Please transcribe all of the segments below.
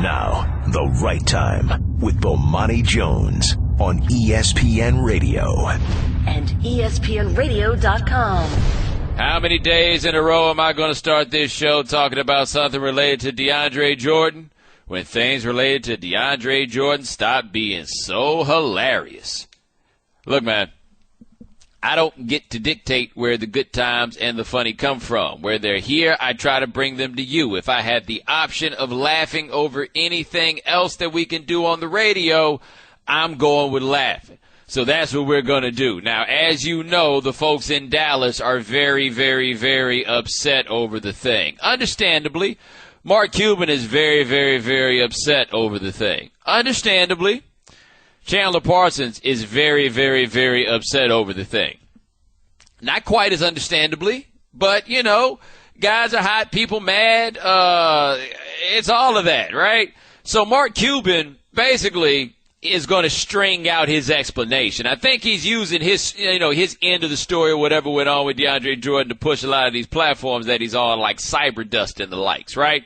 Now, the right time with Bomani Jones on ESPN Radio. And ESPNradio.com. How many days in a row am I going to start this show talking about something related to DeAndre Jordan when things related to DeAndre Jordan stop being so hilarious? Look, man, I don't get to dictate where the good times and the funny come from. Where they're here, I try to bring them to you. If I had the option of laughing over anything else that we can do on the radio, I'm going with laughing. So that's what we're going to do. Now, as you know, the folks in Dallas are very, very, very upset over the thing. Understandably, Mark Cuban is very, very, very upset over the thing. Understandably, Chandler Parsons is very, very, very upset over the thing. Not quite as understandably, but, you know, guys are hot, people mad. It's all of that, right? So Mark Cuban basically is going to string out his explanation. I think he's using his end of the story or whatever went on with DeAndre Jordan to push a lot of these platforms that he's on, like Cyberdust and the likes, right?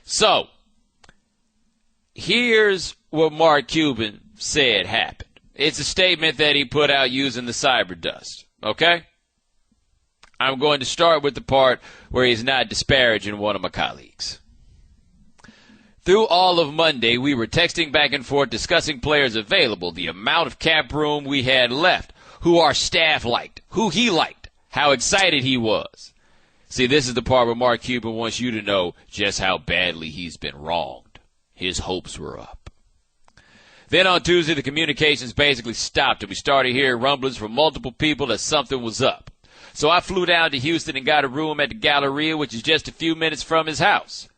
So here's what Mark Cuban said happened. It's a statement that he put out using the Cyberdust, okay? I'm going to start with the part where he's not disparaging one of my colleagues. Through all of Monday, we were texting back and forth, discussing players available, the amount of cap room we had left, who our staff liked, who he liked, how excited he was. See, this is the part where Mark Cuban wants you to know just how badly he's been wronged. His hopes were up. Then on Tuesday, the communications basically stopped, and we started hearing rumblings from multiple people that something was up. So I flew down to Houston and got a room at the Galleria, which is just a few minutes from his house.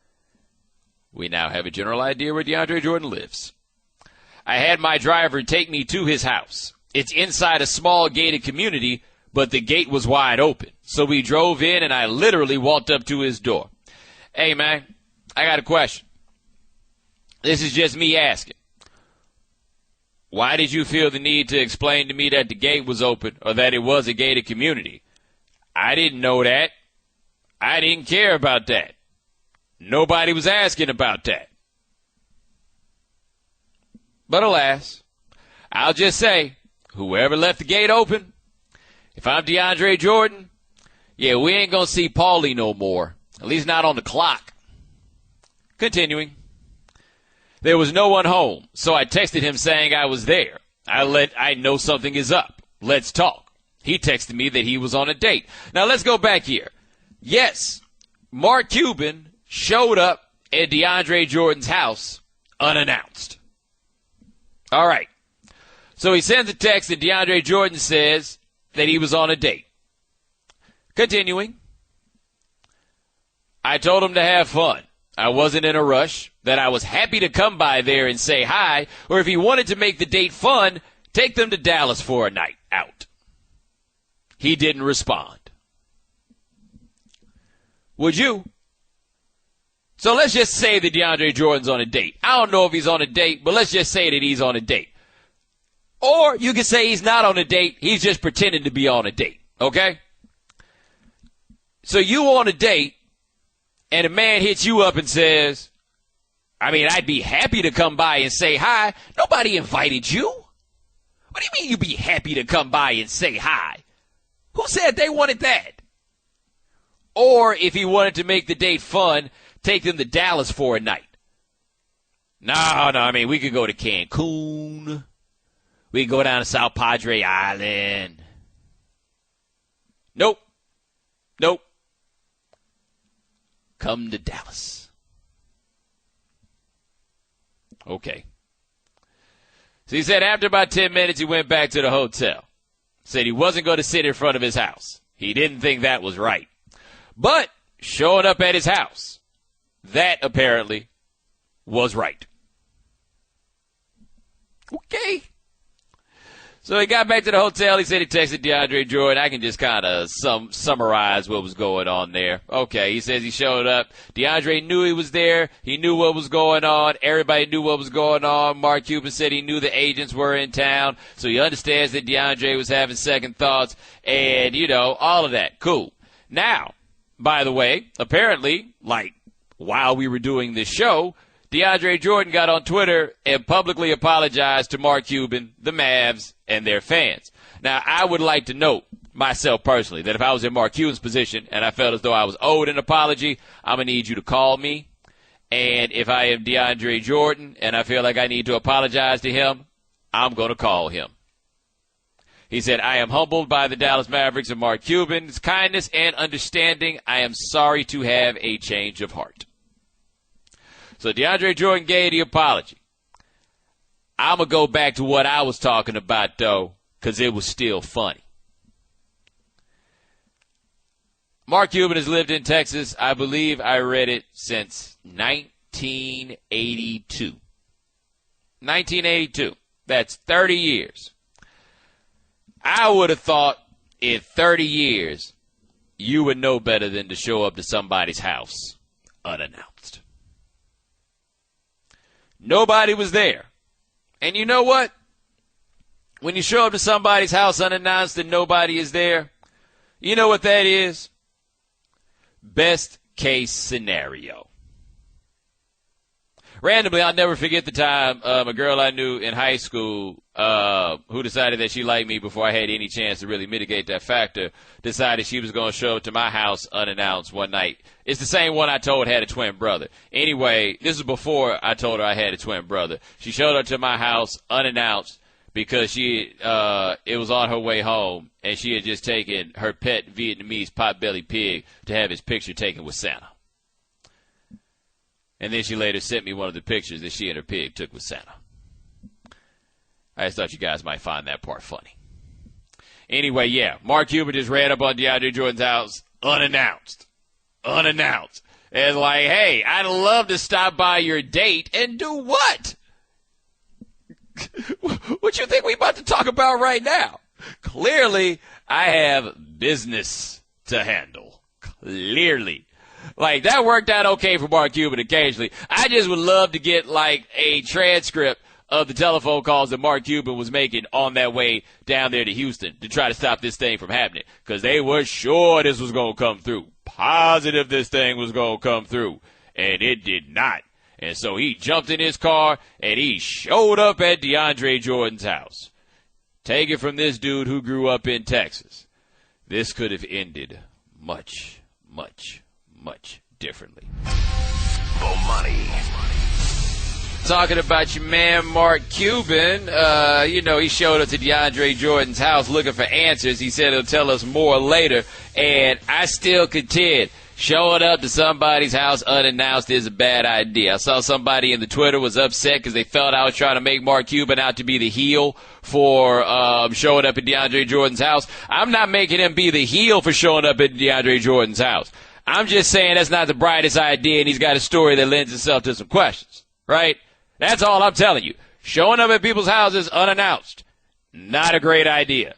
We now have a general idea where DeAndre Jordan lives. I had my driver take me to his house. It's inside a small gated community, but the gate was wide open. So we drove in, and I literally walked up to his door. Hey, man, I got a question. This is just me asking. Why did you feel the need to explain to me that the gate was open or that it was a gated community? I didn't know that. I didn't care about that. Nobody was asking about that. But alas, I'll just say, whoever left the gate open, if I'm DeAndre Jordan, yeah, we ain't going to see Paulie no more. At least not on the clock. Continuing. There was no one home, so I texted him saying I was there. I know something is up. Let's talk. He texted me that he was on a date. Now let's go back here. Yes, Mark Cuban showed up at DeAndre Jordan's house unannounced. All right. So he sends a text and DeAndre Jordan says that he was on a date. Continuing. I told him to have fun. I wasn't in a rush, that I was happy to come by there and say hi, or if he wanted to make the date fun, take them to Dallas for a night out. He didn't respond. Would you? So let's just say that DeAndre Jordan's on a date. I don't know if he's on a date, but let's just say that he's on a date. Or you can say he's not on a date, he's just pretending to be on a date, okay? So you on a date, and a man hits you up and says, I'd be happy to come by and say hi. Nobody invited you. What do you mean you'd be happy to come by and say hi? Who said they wanted that? Or if he wanted to make the date fun, take them to Dallas for a night. No, we could go to Cancun. We could go down to South Padre Island. Nope. Come to Dallas. Okay. So he said after about 10 minutes, he went back to the hotel. Said he wasn't going to sit in front of his house. He didn't think that was right. But showing up at his house, that apparently was right. Okay. So he got back to the hotel. He said he texted DeAndre Jordan. I can just kind of summarize what was going on there. Okay, he says he showed up. DeAndre knew he was there. He knew what was going on. Everybody knew what was going on. Mark Cuban said he knew the agents were in town. So he understands that DeAndre was having second thoughts and, all of that. Cool. Now, by the way, apparently, while we were doing this show, DeAndre Jordan got on Twitter and publicly apologized to Mark Cuban, the Mavs, and their fans. Now, I would like to note, myself personally, that if I was in Mark Cuban's position and I felt as though I was owed an apology, I'm going to need you to call me. And if I am DeAndre Jordan and I feel like I need to apologize to him, I'm going to call him. He said, I am humbled by the Dallas Mavericks and Mark Cuban's kindness and understanding. I am sorry to have a change of heart. So DeAndre Jordan gave the apology. I'm going to go back to what I was talking about, though, because it was still funny. Mark Cuban has lived in Texas, I believe I read it, since 1982. 1982. That's 30 years. I would have thought in 30 years you would know better than to show up to somebody's house unannounced. Nobody was there. And you know what? When you show up to somebody's house unannounced and nobody is there, you know what that is? Best case scenario. Randomly, I'll never forget the time a girl I knew in high school who decided that she liked me before I had any chance to really mitigate that factor, decided she was going to show up to my house unannounced one night. It's the same one I told had a twin brother. Anyway, this is before I told her I had a twin brother. She showed up to my house unannounced because it was on her way home, and she had just taken her pet Vietnamese potbelly pig to have his picture taken with Santa. And then she later sent me one of the pictures that she and her pig took with Santa. I just thought you guys might find that part funny. Anyway, yeah, Mark Cuban just ran up on DeAndre Jordan's house unannounced. Unannounced. And like, hey, I'd love to stop by your date and do what? What you think we about to talk about right now? Clearly, I have business to handle. Clearly. Like, that worked out okay for Mark Cuban occasionally. I just would love to get, like, a transcript of the telephone calls that Mark Cuban was making on that way down there to Houston to try to stop this thing from happening. Because they were sure this was going to come through. Positive this thing was going to come through. And it did not. And so he jumped in his car and he showed up at DeAndre Jordan's house. Take it from this dude who grew up in Texas. This could have ended much, much, much differently. Bomani. Talking about your man Mark Cuban, he showed up to DeAndre Jordan's house looking for answers. He said he'll tell us more later, and I still contend showing up to somebody's house unannounced is a bad idea. I saw somebody in the Twitter was upset because they felt I was trying to make Mark Cuban out to be the heel for showing up at DeAndre Jordan's house. I'm not making him be the heel for showing up at DeAndre Jordan's house. I'm just saying that's not the brightest idea, and he's got a story that lends itself to some questions, right? That's all I'm telling you. Showing up at people's houses unannounced, not a great idea.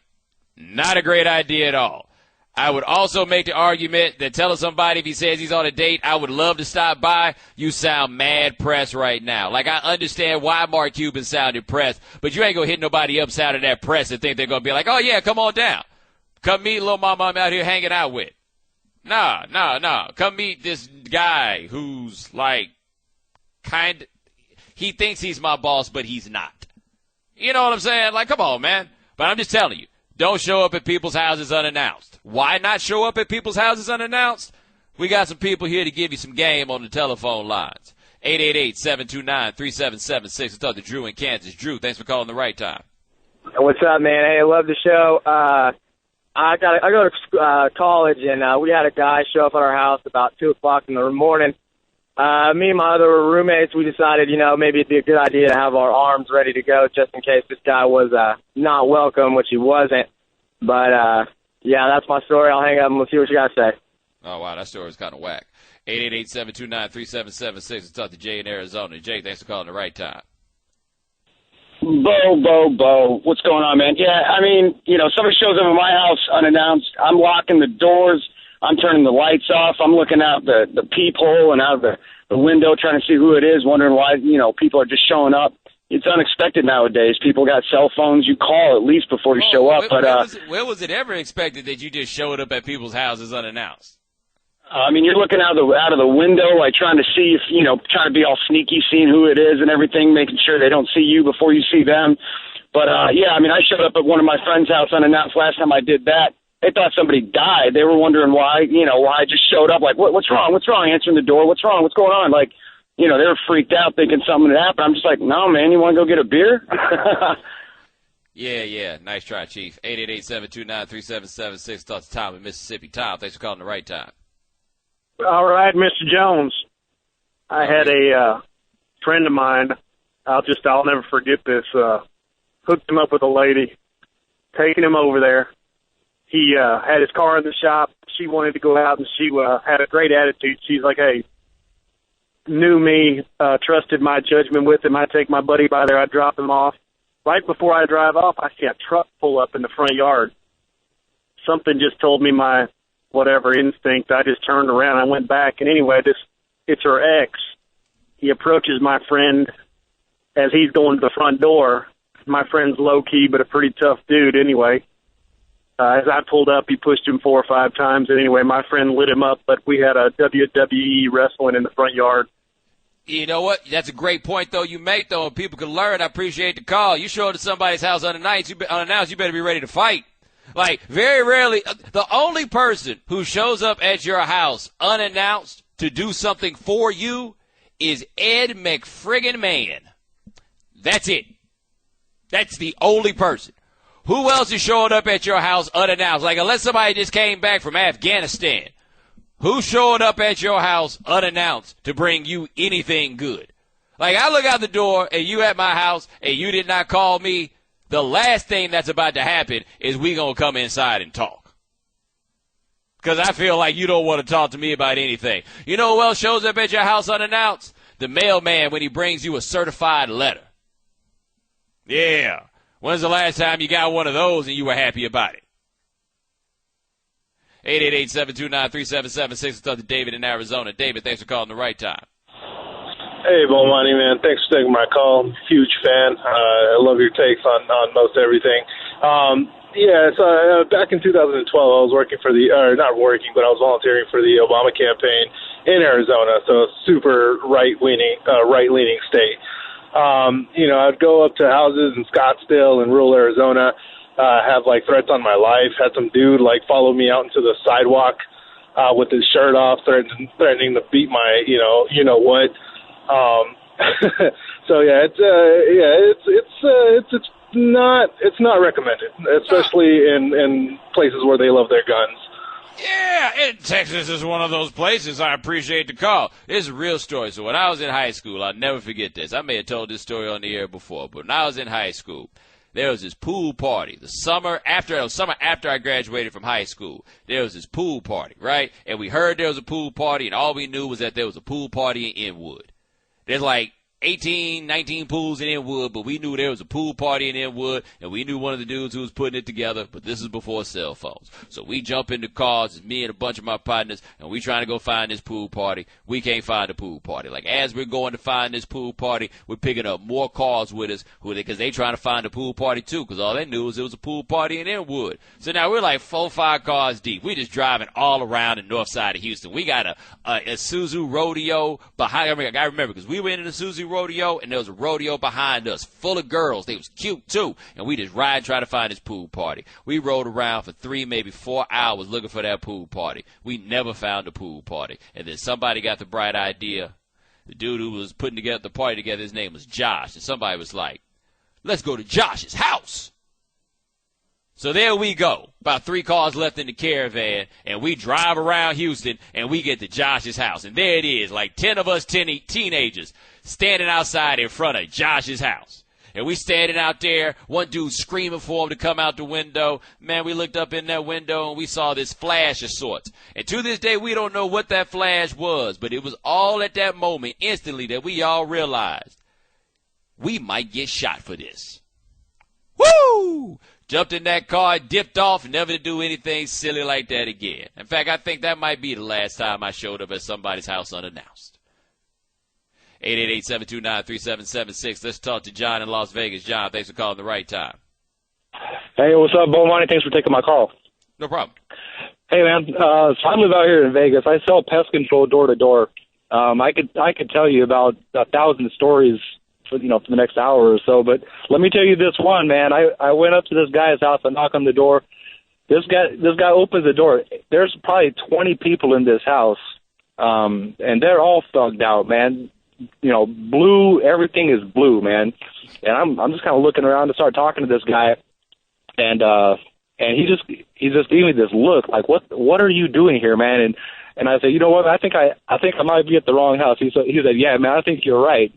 Not a great idea at all. I would also make the argument that telling somebody if he says he's on a date, I would love to stop by, you sound mad pressed right now. Like, I understand why Mark Cuban sounded pressed, but you ain't going to hit nobody up sounding that pressed and think they're going to be like, oh, yeah, come on down. Come meet little mama I'm out here hanging out with. Nah. Come meet this guy who's, like, he thinks he's my boss, but he's not. You know what I'm saying? Like, come on, man. But I'm just telling you, don't show up at people's houses unannounced. Why not show up at people's houses unannounced? We got some people here to give you some game on the telephone lines. 888-729-3776. Let's talk to Drew in Kansas. Drew, thanks for calling the right time. What's up, man? Hey, I love the show. I go to college, and we had a guy show up at our house about 2 o'clock in the morning. Me and my other roommates, we decided, maybe it'd be a good idea to have our arms ready to go just in case this guy was not welcome, which he wasn't. But, yeah, that's my story. I'll hang up and we'll see what you guys say. Oh, wow, that story was kind of whack. 888-729-3776. Let's talk to Jay in Arizona. Jay, thanks for calling the right time. Bo. What's going on, man? Yeah, I mean, somebody shows up at my house unannounced. I'm locking the doors. I'm turning the lights off. I'm looking out the peephole and out the window trying to see who it is, wondering why, people are just showing up. It's unexpected nowadays. People got cell phones. You call at least before you show up. Where was it ever expected that you just showed up at people's houses unannounced? I mean, you're looking out of the window, like trying to see if, trying to be all sneaky, seeing who it is and everything, making sure they don't see you before you see them. But, yeah, I mean, I showed up at one of my friend's house unannounced last time I did that. They thought somebody died. They were wondering why, why I just showed up. Like, what's wrong? What's wrong? Answering the door. What's wrong? What's going on? Like, they were freaked out thinking something had happened. I'm just like, no, man, you want to go get a beer? Yeah. Nice try, Chief. 888-729-3776. Talk to Tom in Mississippi. Tom, thanks for calling the right time. All right, Mr. Jones. I had a friend of mine. I'll never forget this. Hooked him up with a lady, taking him over there. He had his car in the shop. She wanted to go out, and she had a great attitude. She's like, hey, knew me, trusted my judgment with him. I'd take my buddy by there. I'd drop him off. Right before I drive off, I see a truck pull up in the front yard. Something just told me my whatever instinct. I just turned around. I went back. And anyway, it's her ex. He approaches my friend as he's going to the front door. My friend's low-key but a pretty tough dude anyway. As I pulled up, he pushed him 4 or 5 times. And anyway, my friend lit him up, but we had a WWE wrestling in the front yard. You know what? That's a great point, though, you make, though, and people can learn. I appreciate the call. You show up to somebody's house unannounced, you better be ready to fight. Like, very rarely, the only person who shows up at your house unannounced to do something for you is Ed McFriggin Man. That's it. That's the only person. Who else is showing up at your house unannounced? Like, unless somebody just came back from Afghanistan. Who's showing up at your house unannounced to bring you anything good? Like, I look out the door and you at my house and you did not call me, the last thing that's about to happen is we going to come inside and talk. Because I feel like you don't want to talk to me about anything. You know who else shows up at your house unannounced? The mailman when he brings you a certified letter. Yeah. When's the last time you got one of those and you were happy about it? 888-729-3776. Talk to David in Arizona. David, thanks for calling the right time. Hey, Bomani, man. Thanks for taking my call. Huge fan. I love your takes on most everything. So back in 2012, I was working for not working, but I was volunteering for the Obama campaign in Arizona, so a super right-leaning state. I'd go up to houses in Scottsdale and rural Arizona, have like threats on my life. Had some dude like follow me out into the sidewalk with his shirt off, threatening to beat my what. So yeah, it's not recommended, especially in places where they love their guns. Yeah, and Texas is one of those places. I appreciate the call. This is a real story. So when I was in high school, I'll never forget this. I may have told this story on the air before, but when I was in high school, there was this pool party. The summer after I graduated from high school, there was this pool party, right? And we heard there was a pool party, and all we knew was that there was a pool party in Inwood. There's like 18, 19 pools in Inwood, but we knew there was a pool party in Inwood, and we knew one of the dudes who was putting it together, but this is before cell phones. So we jump in the cars, it's me and a bunch of my partners, and we trying to go find this pool party. We can't find the pool party. Like, as we're going to find this pool party, we're picking up more cars with us, because they trying to find the pool party too, because all they knew was it was a pool party in Inwood. So now we're like 4 or 5 cars deep. We just driving all around the north side of Houston. We got a Isuzu rodeo behind. I remember, because we went in the Isuzu rodeo, and there was a rodeo behind us full of girls. They was cute too, and we just trying to find this pool party. We rode around for 3, maybe 4 hours looking for that pool party. We never found the pool party, and then somebody got the bright idea. The dude who was putting the party together, his name was Josh, and somebody was like, let's go to Josh's house. So there we go. About 3 cars left in the caravan, and we drive around Houston, and we get to Josh's house. And there it is, like 10 of us teenagers standing outside in front of Josh's house. And we standing out there, one dude screaming for him to come out the window. Man, we looked up in that window, and we saw this flash of sorts. And to this day, we don't know what that flash was, but it was all at that moment, instantly, that we all realized we might get shot for this. Woo! Jumped in that car, dipped off, never to do anything silly like that again. In fact, I think that might be the last time I showed up at somebody's house unannounced. 888-729-3776. Let's talk to John in Las Vegas. John, thanks for calling the right time. Hey, what's up, Bomani? Thanks for taking my call. No problem. Hey, man. So I live out here in Vegas. I sell pest control door to door. I could tell you about 1,000 stories for the next hour or so. But let me tell you this one, man. I went up to this guy's house. I knock on the door. This guy opens the door. There's probably 20 people in this house, and they're all thugged out, man. Blue. Everything is blue, man. And I'm just kind of looking around to start talking to this guy, and he just gave me this look like, what are you doing here, man? And I said, you know what? I think I might be at the wrong house. He said, yeah, man, I think you're right.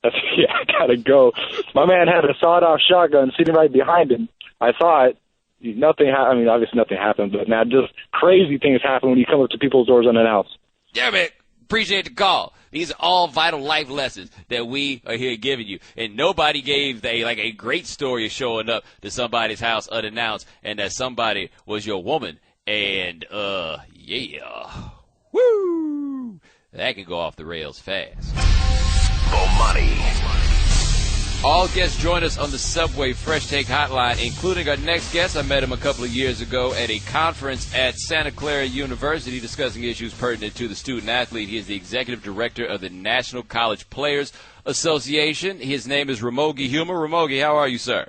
I said, yeah, I gotta go. My man had a sawed-off shotgun sitting right behind him. I saw it. Obviously nothing happened, but now just crazy things happen when you come up to people's doors unannounced. Yeah, man. Appreciate the call. These are all vital life lessons that we are here giving you. And nobody gave a great story of showing up to somebody's house unannounced and that somebody was your woman. And, yeah. Woo! That can go off the rails fast. Bomani. All guests join us on the Subway Fresh Take Hotline, including our next guest. I met him a couple of years ago at a conference at Santa Clara University discussing issues pertinent to the student-athlete. He is the executive director of the National College Players Association. His name is Ramogi Huma. Ramogi, how are you, sir?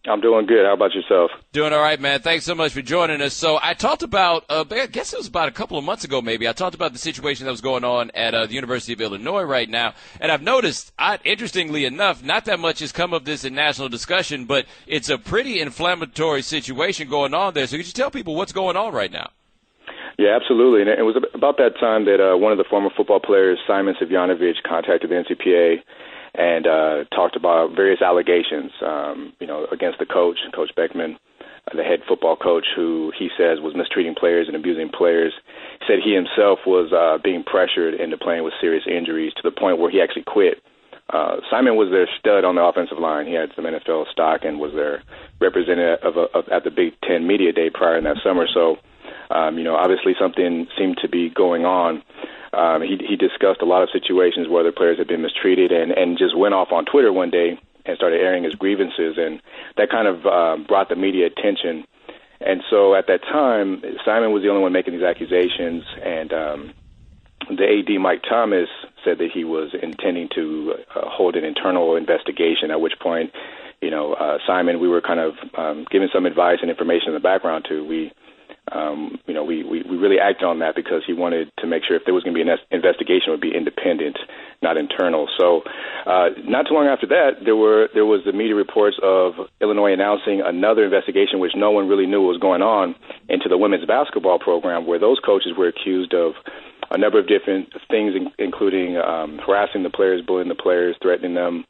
I'm doing good. How about yourself? Doing all right, man. Thanks so much for joining us. So I talked about, I guess it was about a couple of months ago maybe, I talked about the situation that was going on at the University of Illinois right now. And I've noticed, interestingly enough, not that much has come of this in national discussion, but it's a pretty inflammatory situation going on there. So could you tell people what's going on right now? Yeah, absolutely. And it was about that time that one of the former football players, Simon Sivjanovic, contacted the NCPA and talked about various allegations, against the coach, Coach Beckman, the head football coach, who he says was mistreating players and abusing players. He said he himself was being pressured into playing with serious injuries to the point where he actually quit. Simon was their stud on the offensive line. He had some NFL stock and was their representative at the Big Ten Media Day prior in that summer. So, obviously something seemed to be going on. He discussed a lot of situations where other players had been mistreated and just went off on Twitter one day and started airing his grievances, and that kind of brought the media attention. And so at that time, Simon was the only one making these accusations, and the AD, Mike Thomas, said that he was intending to hold an internal investigation, at which point, Simon, we were kind of giving some advice and information in the background to. We really acted on that because he wanted to make sure if there was going to be an investigation, it would be independent, not internal. So not too long after that, there was the media reports of Illinois announcing another investigation, which no one really knew what was going on, into the women's basketball program, where those coaches were accused of a number of different things, including harassing the players, bullying the players, threatening them,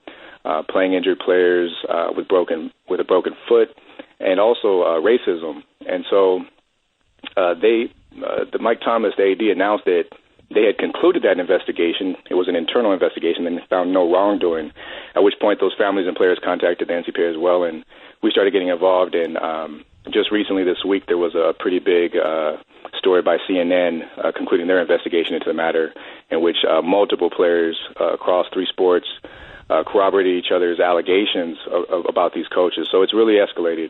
playing injured players with a broken foot, and also racism. And so the Mike Thomas, the AD, announced that they had concluded that investigation. It was an internal investigation and found no wrongdoing, at which point those families and players contacted the NCPA as well, and we started getting involved. And just recently this week, there was a pretty big story by CNN concluding their investigation into the matter, in which multiple players across three sports corroborated each other's allegations about these coaches. So it's really escalated.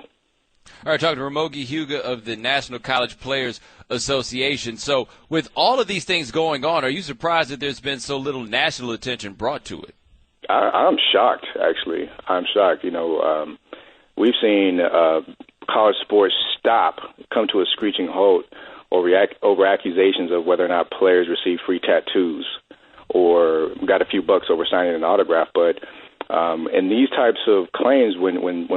All right, talking to Ramogi Huga of the National College Players Association. So with all of these things going on, are you surprised that there's been so little national attention brought to it? I'm shocked, actually. I'm shocked. We've seen college sports come to a screeching halt over accusations of whether or not players receive free tattoos or got a few bucks over signing an autograph. But and these types of claims, when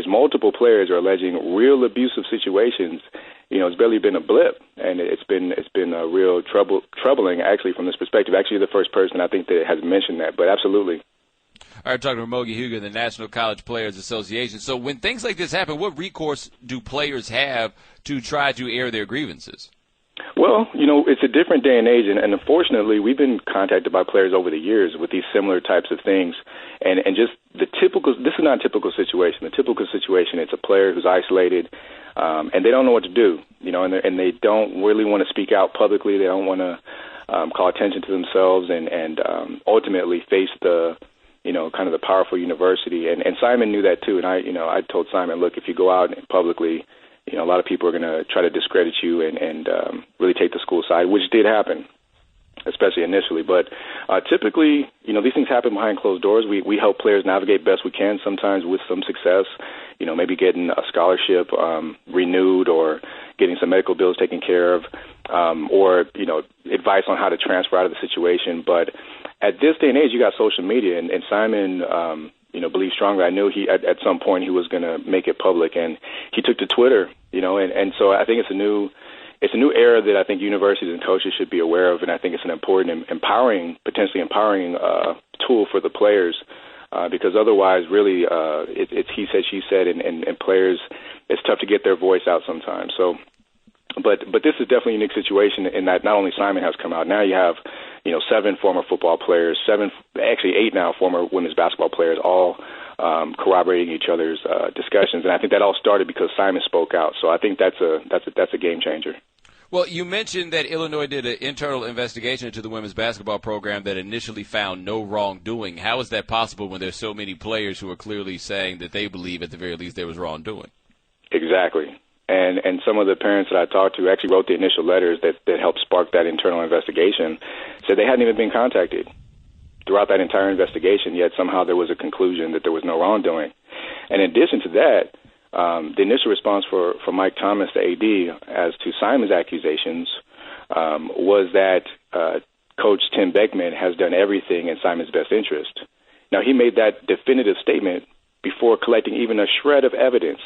multiple players are alleging real abusive situations, it's barely been a blip, and it's been a real troubling, actually, from this perspective. Actually, the first person I think that has mentioned that, but absolutely. All right, talking to Ramogi Huga, the National College Players Association. So when things like this happen, what recourse do players have to try to air their grievances? Well, it's a different day and age, and unfortunately, we've been contacted by players over the years with these similar types of things, and just this is not a typical situation. The typical situation, it's a player who's isolated, and they don't know what to do, and they don't really want to speak out publicly. They don't want to call attention to themselves and ultimately face the kind of the powerful university. And Simon knew that too, and I told Simon, look, if you go out publicly, a lot of people are going to try to discredit you and really take the school side, which did happen, especially initially. But typically, these things happen behind closed doors. We help players navigate best we can, sometimes with some success, maybe getting a scholarship renewed or getting some medical bills taken care of, or, advice on how to transfer out of the situation. But at this day and age, you got social media, and Simon, believes strongly. I knew at some point he was going to make it public, and he took to Twitter, and so I think it's a new era that I think universities and coaches should be aware of, and I think it's an important, potentially empowering tool for the players, because otherwise, really, it's he said, she said, and players, it's tough to get their voice out sometimes. So, but this is definitely a unique situation in that not only Simon has come out, now you have 7 former football players, 8 now former women's basketball players, all corroborating each other's discussions, and I think that all started because Simon spoke out. So I think that's a game changer. Well, you mentioned that Illinois did an internal investigation into the women's basketball program that initially found no wrongdoing. How is that possible when there's so many players who are clearly saying that they believe at the very least there was wrongdoing? Exactly. And some of the parents that I talked to actually wrote the initial letters that helped spark that internal investigation, said they hadn't even been contacted throughout that entire investigation, yet somehow there was a conclusion that there was no wrongdoing. And in addition to that, the initial response for Mike Thomas, the AD, as to Simon's accusations was that Coach Tim Beckman has done everything in Simon's best interest. Now, he made that definitive statement before collecting even a shred of evidence,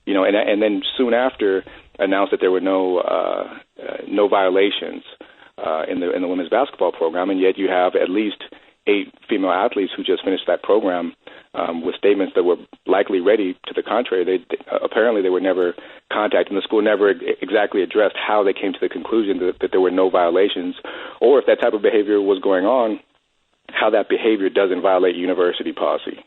and then soon after announced that there were no violations in the women's basketball program, and yet you have at least 8 female athletes who just finished that program with statements that were likely ready to the contrary. Apparently they were never contacted, and the school never exactly addressed how they came to the conclusion that there were no violations, or if that type of behavior was going on, how that behavior doesn't violate university policy.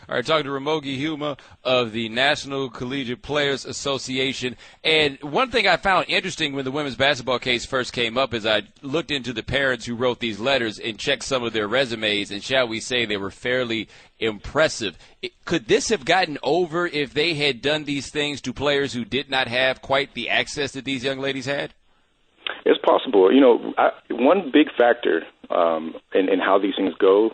All right, talking to Ramogi Huma of the National Collegiate Players Association. And one thing I found interesting when the women's basketball case first came up is I looked into the parents who wrote these letters and checked some of their resumes, and shall we say they were fairly impressive. Could this have gotten over if they had done these things to players who did not have quite the access that these young ladies had? It's possible. One big factor in how these things go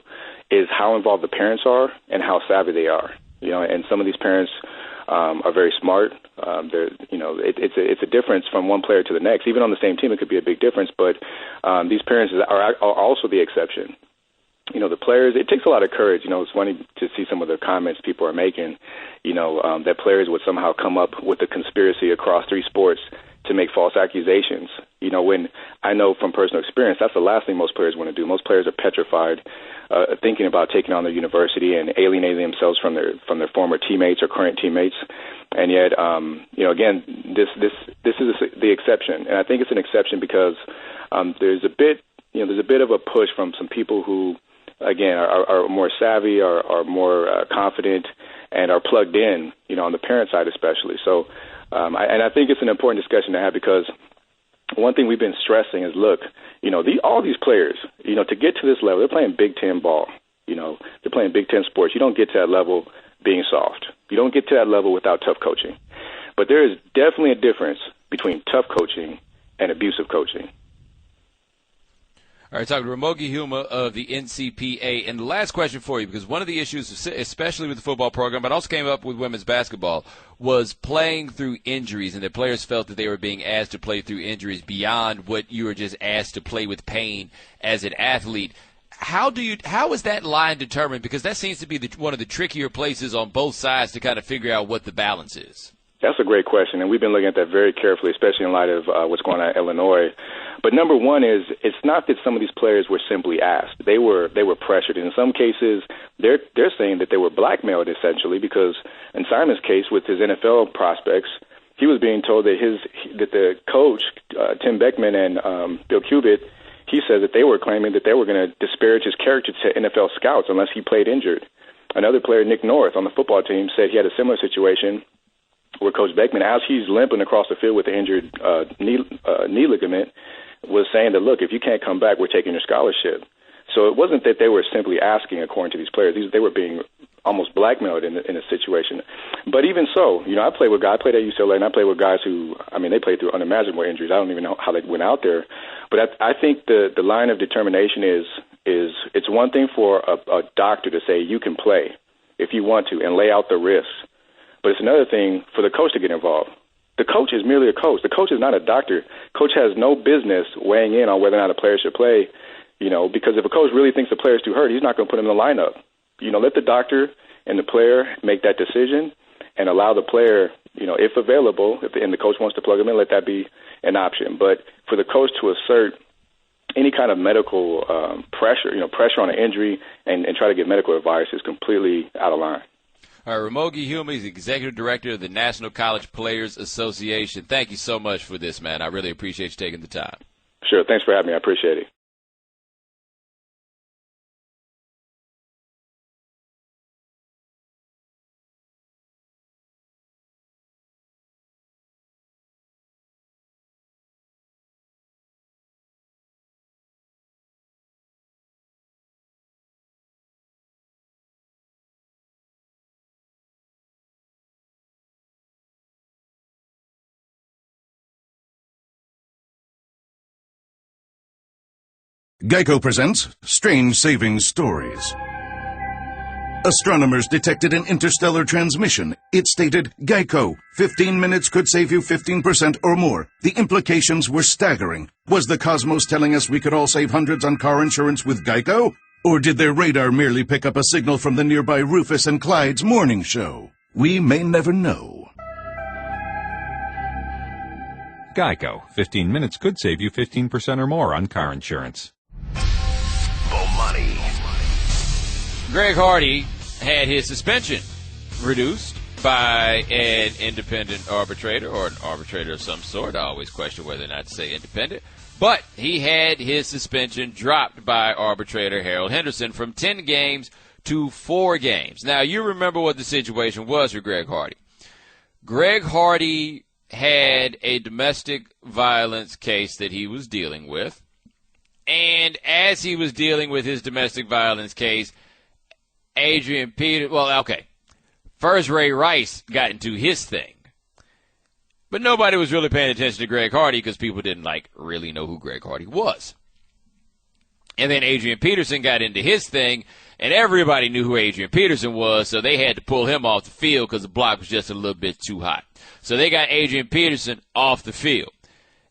is how involved the parents are and how savvy they are. And some of these parents are very smart. It's a difference from one player to the next. Even on the same team, it could be a big difference. But these parents are also the exception. The players, it takes a lot of courage. It's funny to see some of the comments people are making, that players would somehow come up with a conspiracy across 3 sports to make false accusations. When I know from personal experience, that's the last thing most players want to do. Most players are petrified, thinking about taking on their university and alienating themselves from their former teammates or current teammates. And yet, again, this is the exception, and I think it's an exception because there's a bit of a push from some people who, again, are more savvy, are more confident, and are plugged in, on the parent side especially. So, I think it's an important discussion to have because one thing we've been stressing is, look, all these players, to get to this level, they're playing Big Ten ball. They're playing Big Ten sports. You don't get to that level being soft. You don't get to that level without tough coaching. But there is definitely a difference between tough coaching and abusive coaching. All right, talking to Ramogi Huma of the NCPA. And the last question for you, because one of the issues, especially with the football program, but also came up with women's basketball, was playing through injuries, and the players felt that they were being asked to play through injuries beyond what you were just asked to play with pain as an athlete. How is that line determined? Because that seems to be one of the trickier places on both sides to kind of figure out what the balance is. That's a great question, and we've been looking at that very carefully, especially in light of what's going on in Illinois. But number one is it's not that some of these players were simply asked; they were pressured. In some cases, they're saying that they were blackmailed essentially because, in Simon's case, with his NFL prospects, he was being told that the coach Tim Beckman and Bill Cubitt, he said that they were claiming that they were going to disparage his character to NFL scouts unless he played injured. Another player, Nick North, on the football team, said he had a similar situation where Coach Beckman, as he's limping across the field with the injured knee ligament, was saying that, look, if you can't come back, we're taking your scholarship. So it wasn't that they were simply asking, according to these players. They were being almost blackmailed in a situation. But even so, I played at UCLA, and I played with guys who, they played through unimaginable injuries. I don't even know how they went out there. But I think the line of determination is it's one thing for a doctor to say you can play if you want to and lay out the risks. But it's another thing for the coach to get involved. The coach is merely a coach. The coach is not a doctor. Coach has no business weighing in on whether or not a player should play, because if a coach really thinks the player's too hurt, he's not going to put him in the lineup. Let the doctor and the player make that decision and allow the player, if available, and the coach wants to plug him in, let that be an option. But for the coach to assert any kind of medical pressure on an injury and try to get medical advice is completely out of line. All right, Ramogi Hume is Executive Director of the National College Players Association. Thank you so much for this, man. I really appreciate you taking the time. Sure. Thanks for having me. I appreciate it. Geico presents Strange Savings Stories. Astronomers detected an interstellar transmission. It stated, Geico, 15 minutes could save you 15% or more. The implications were staggering. Was the cosmos telling us we could all save hundreds on car insurance with Geico? Or did their radar merely pick up a signal from the nearby Rufus and Clyde's morning show? We may never know. Geico, 15 minutes could save you 15% or more on car insurance. Bomani. Greg Hardy had his suspension reduced by an independent arbitrator or an arbitrator of some sort. I always question whether or not to say independent. But he had his suspension dropped by arbitrator Harold Henderson from 10 games to 4 games. Now, you remember what the situation was for Greg Hardy. Greg Hardy had a domestic violence case that he was dealing with. And as he was dealing with his domestic violence case, first Ray Rice got into his thing. But nobody was really paying attention to Greg Hardy because people didn't really know who Greg Hardy was. And then Adrian Peterson got into his thing, and everybody knew who Adrian Peterson was, so they had to pull him off the field because the block was just a little bit too hot. So they got Adrian Peterson off the field.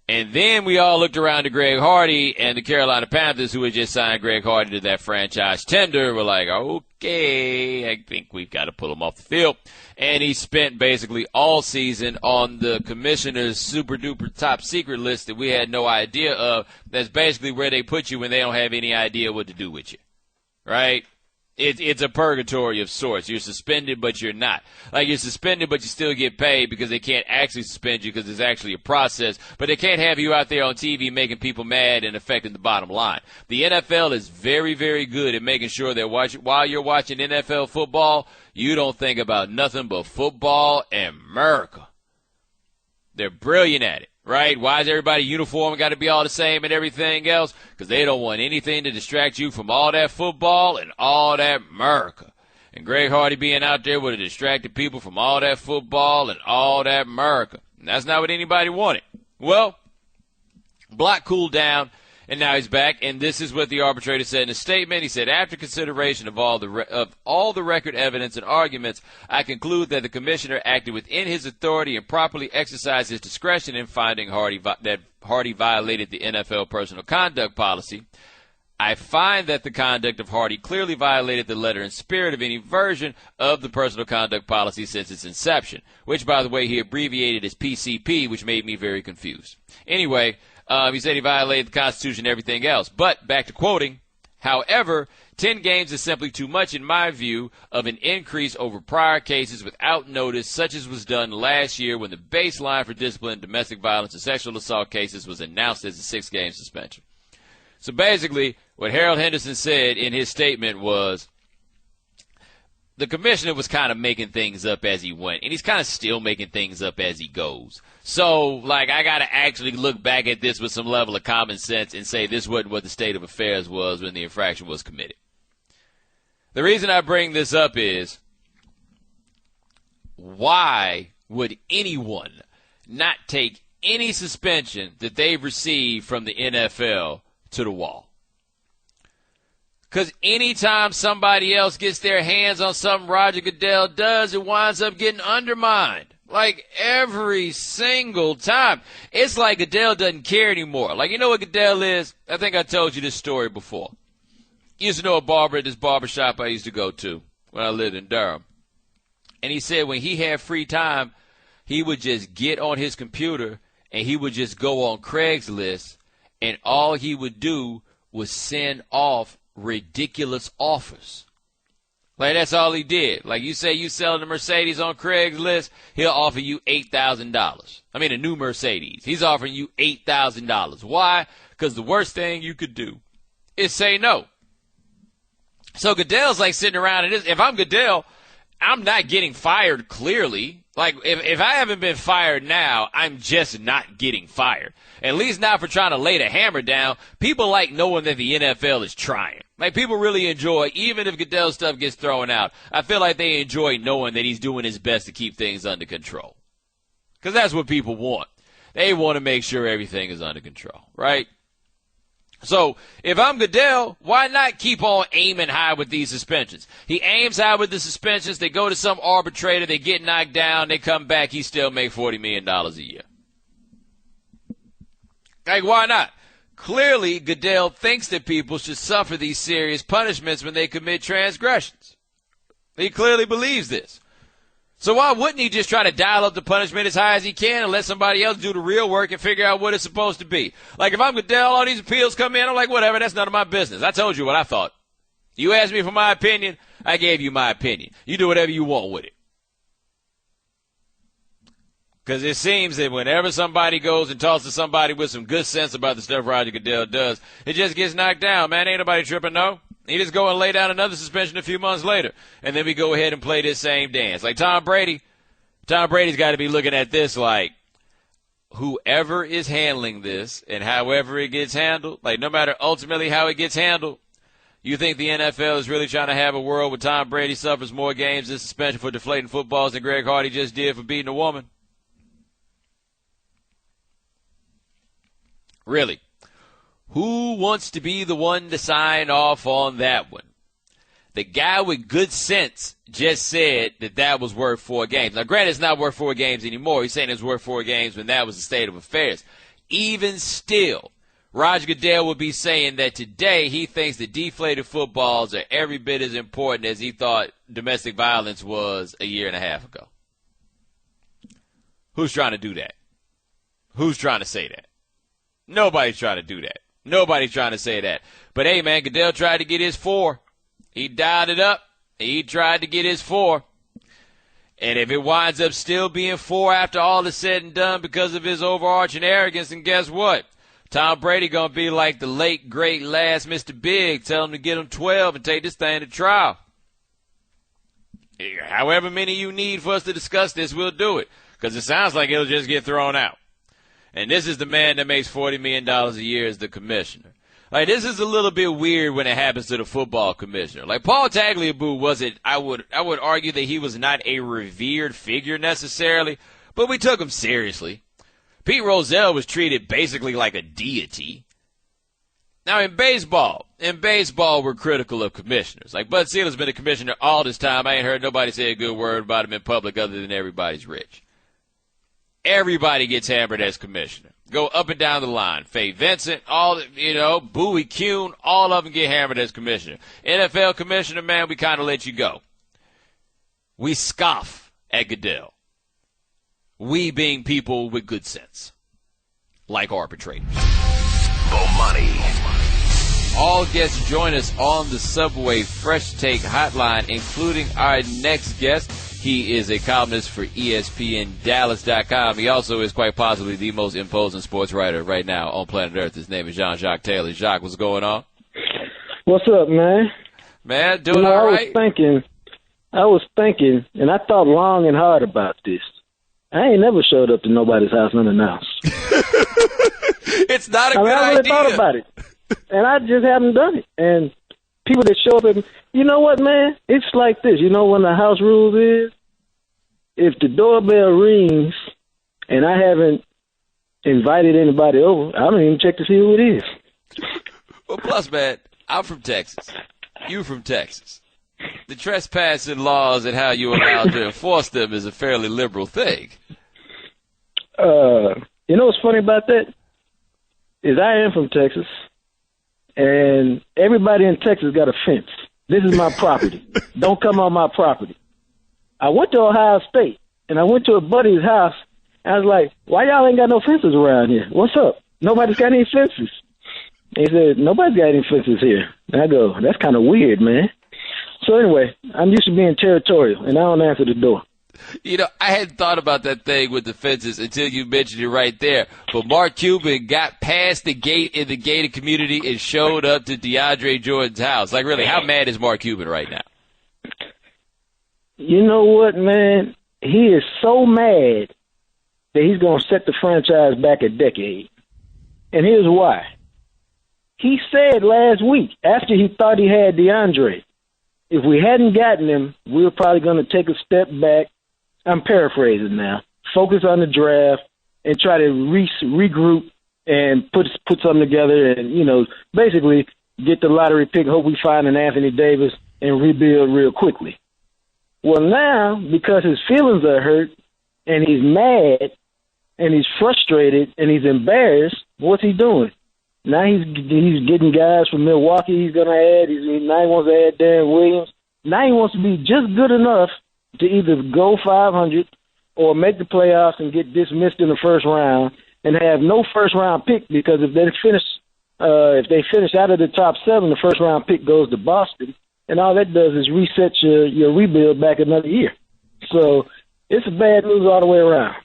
And then we all looked around to Greg Hardy and the Carolina Panthers, who had just signed Greg Hardy to that franchise tender, were like, okay, I think we've got to pull him off the field. And he spent basically all season on the commissioner's super-duper top-secret list that we had no idea of. That's basically where they put you when they don't have any idea what to do with you, right? It's a purgatory of sorts. You're suspended, but you're not. You're suspended, but you still get paid because they can't actually suspend you because there's actually a process. But they can't have you out there on TV making people mad and affecting the bottom line. The NFL is very, very good at making sure that while you're watching NFL football, you don't think about nothing but football and America. They're brilliant at it. Right? Why is everybody uniform got to be all the same and everything else? Because they don't want anything to distract you from all that football and all that America. And Greg Hardy being out there would have distracted people from all that football and all that America. And that's not what anybody wanted. Well, block cooled down, and now he's back. And this is what the arbitrator said in a statement. He said, after consideration of all the record evidence and arguments, I conclude that the commissioner acted within his authority and properly exercised his discretion in finding that Hardy violated the NFL personal conduct policy. I find that the conduct of Hardy clearly violated the letter and spirit of any version of the personal conduct policy since its inception, which, by the way, he abbreviated as PCP, which made me very confused. Anyway, he said he violated the Constitution and everything else. But, back to quoting, however, 10 games is simply too much, in my view, of an increase over prior cases without notice, such as was done last year when the baseline for discipline in domestic violence and sexual assault cases was announced as a 6-game suspension. So basically, what Harold Henderson said in his statement was, the commissioner was kind of making things up as he went, and he's kind of still making things up as he goes. So, like, I got to actually look back at this with some level of common sense and say this wasn't what the state of affairs was when the infraction was committed. The reason I bring this up is, why would anyone not take any suspension that they've received from the NFL to the wall? Because anytime somebody else gets their hands on something Roger Goodell does, it winds up getting undermined. Like, every single time. It's like Goodell doesn't care anymore. Like, you know what Goodell is? I think I told you this story before. Used to know a barber at this barbershop I used to go to when I lived in Durham. And he said when he had free time, he would just get on his computer and he would just go on Craigslist, and all he would do was send off ridiculous offers. Like, that's all he did. Like, you say you selling a Mercedes on Craigslist, he'll offer you $8,000. I mean, a new Mercedes. He's offering you $8,000. Why? Because the worst thing you could do is say no. So Goodell's like sitting around, and if I'm Goodell, I'm not getting fired, clearly. Like, if I haven't been fired now, I'm just not getting fired. At least not for trying to lay the hammer down. People like knowing that the NFL is trying. Like, people really enjoy, even if Goodell stuff gets thrown out, I feel like they enjoy knowing that he's doing his best to keep things under control. Because that's what people want. They want to make sure everything is under control, right? So, if I'm Goodell, why not keep on aiming high with these suspensions? He aims high with the suspensions. They go to some arbitrator. They get knocked down. They come back. He still make $40 million a year. Like, why not? Clearly, Goodell thinks that people should suffer these serious punishments when they commit transgressions. He clearly believes this. So why wouldn't he just try to dial up the punishment as high as he can and let somebody else do the real work and figure out what it's supposed to be? Like, if I'm Goodell, all these appeals come in, I'm like, whatever, that's none of my business. I told you what I thought. You asked me for my opinion, I gave you my opinion. You do whatever you want with it. Because it seems that whenever somebody goes and talks to somebody with some good sense about the stuff Roger Goodell does, it just gets knocked down. Man, ain't nobody tripping, no. He just go and lay down another suspension a few months later. And then we go ahead and play this same dance. Like Tom Brady's got to be looking at this like, whoever is handling this and however it gets handled, like no matter ultimately how it gets handled, you think the NFL is really trying to have a world where Tom Brady suffers more games in suspension for deflating footballs than Greg Hardy just did for beating a woman? Really? Who wants to be the one to sign off on that one? The guy with good sense just said that was worth 4 games. Now, granted, it's not worth 4 games anymore. He's saying it's worth 4 games when that was the state of affairs. Even still, Roger Goodell would be saying that today he thinks that deflated footballs are every bit as important as he thought domestic violence was a year and a half ago. Who's trying to do that? Who's trying to say that? Nobody's trying to do that. Nobody's trying to say that. But, hey, man, Goodell tried to get his 4. He dialed it up. He tried to get his 4. And if it winds up still being 4 after all is said and done because of his overarching arrogance, then guess what? Tom Brady going to be like the late, great, last Mr. Big. Tell him to get him 12 and take this thing to trial. However many you need for us to discuss this, we'll do it. Because it sounds like it'll just get thrown out. And this is the man that makes $40 million a year as the commissioner. Like, this is a little bit weird when it happens to the football commissioner. Like, Paul Tagliabue wasn't, I would argue that he was not a revered figure necessarily, but we took him seriously. Pete Rozelle was treated basically like a deity. Now, in baseball, we're critical of commissioners. Like, Bud Selig has been a commissioner all this time. I ain't heard nobody say a good word about him in public other than everybody's rich. Everybody gets hammered as commissioner. Go up and down the line. Faye Vincent, Bowie Kuhn, all of them get hammered as commissioner. NFL commissioner, man, we kind of let you go. We scoff at Goodell. We being people with good sense. Like arbitrators. Bomani. All guests join us on the Subway Fresh Take Hotline, including our next guest. He is a columnist for ESPN Dallas.com. He also is quite possibly the most imposing sports writer right now on planet Earth. His name is Jean-Jacques Taylor. Jacques, what's going on? What's up, man? Man, doing all right? I was thinking, and I thought long and hard about this. I ain't never showed up to nobody's house unannounced. It's not a good I really idea. thought about it, and I just haven't done it. And people that show up, you know what, man? It's like this. You know when the house rules is, if the doorbell rings and I haven't invited anybody over, I don't even check to see who it is. Well, plus, man, I'm from Texas. You from Texas. The trespassing laws and how you're allowed to enforce them is a fairly liberal thing. You know what's funny about that? Is I am from Texas, and everybody in Texas got a fence. This is my property. Don't come on my property. I went to Ohio State, and I went to a buddy's house, and I was like, why y'all ain't got no fences around here? What's up? Nobody's got any fences. And he said, nobody's got any fences here. And I go, that's kind of weird, man. So anyway, I'm used to being territorial, and I don't answer the door. You know, I hadn't thought about that thing with the fences until you mentioned it right there. But Mark Cuban got past the gate in the gated community and showed up to DeAndre Jordan's house. Like, really, how mad is Mark Cuban right now? You know what, man? He is so mad that he's going to set the franchise back a decade. And here's why. He said last week, after he thought he had DeAndre, if we hadn't gotten him, we were probably going to take a step back. I'm paraphrasing now. Focus on the draft and try to regroup and put something together and, you know, basically get the lottery pick, hope we find an Anthony Davis, and rebuild real quickly. Well, now, because his feelings are hurt and he's mad and he's frustrated and he's embarrassed, what's he doing? Now he's getting guys from Milwaukee he's going to add. Now he wants to add Darren Williams. Now he wants to be just good enough to either go 500 or make the playoffs and get dismissed in the first round and have no first-round pick, because if they finish out of the top 7, the first-round pick goes to Boston, and all that does is reset your rebuild back another year. So it's a bad news all the way around.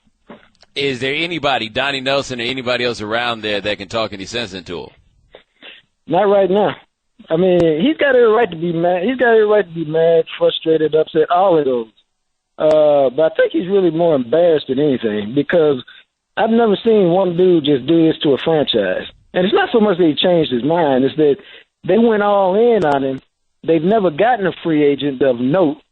Is there anybody, Donnie Nelson or anybody else around there, that can talk any sense into him? Not right now. I mean, he's got every right to be mad. He's got every right to be mad, frustrated, upset, all of those. But I think he's really more embarrassed than anything, because I've never seen one dude just do this to a franchise. And it's not so much that he changed his mind. It's that they went all in on him. They've never gotten a free agent of note.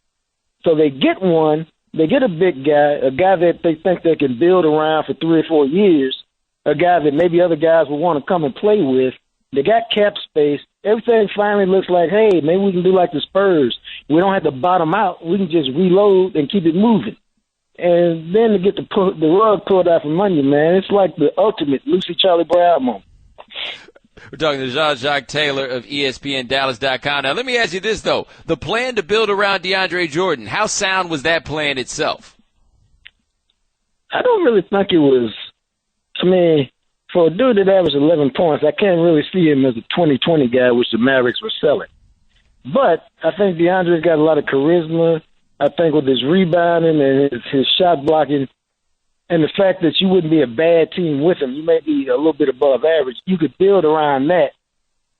So they get one. They get a big guy, a guy that they think they can build around for 3 or 4 years, a guy that maybe other guys will want to come and play with. They got cap space. Everything finally looks like, hey, maybe we can do like the Spurs. We don't have to bottom out. We can just reload and keep it moving. And then to get the rug pulled out from under you, man, it's like the ultimate Lucy Charlie Brown moment. We're talking to Jean-Jacques Taylor of ESPNDallas.com. Now, let me ask you this, though. The plan to build around DeAndre Jordan, how sound was that plan itself? I don't really think it was. I mean, for a dude that averaged 11 points, I can't really see him as a 2020 guy, which the Mavericks were selling. But I think DeAndre's got a lot of charisma. I think with his rebounding and his shot blocking, and the fact that you wouldn't be a bad team with him, you may be a little bit above average, you could build around that.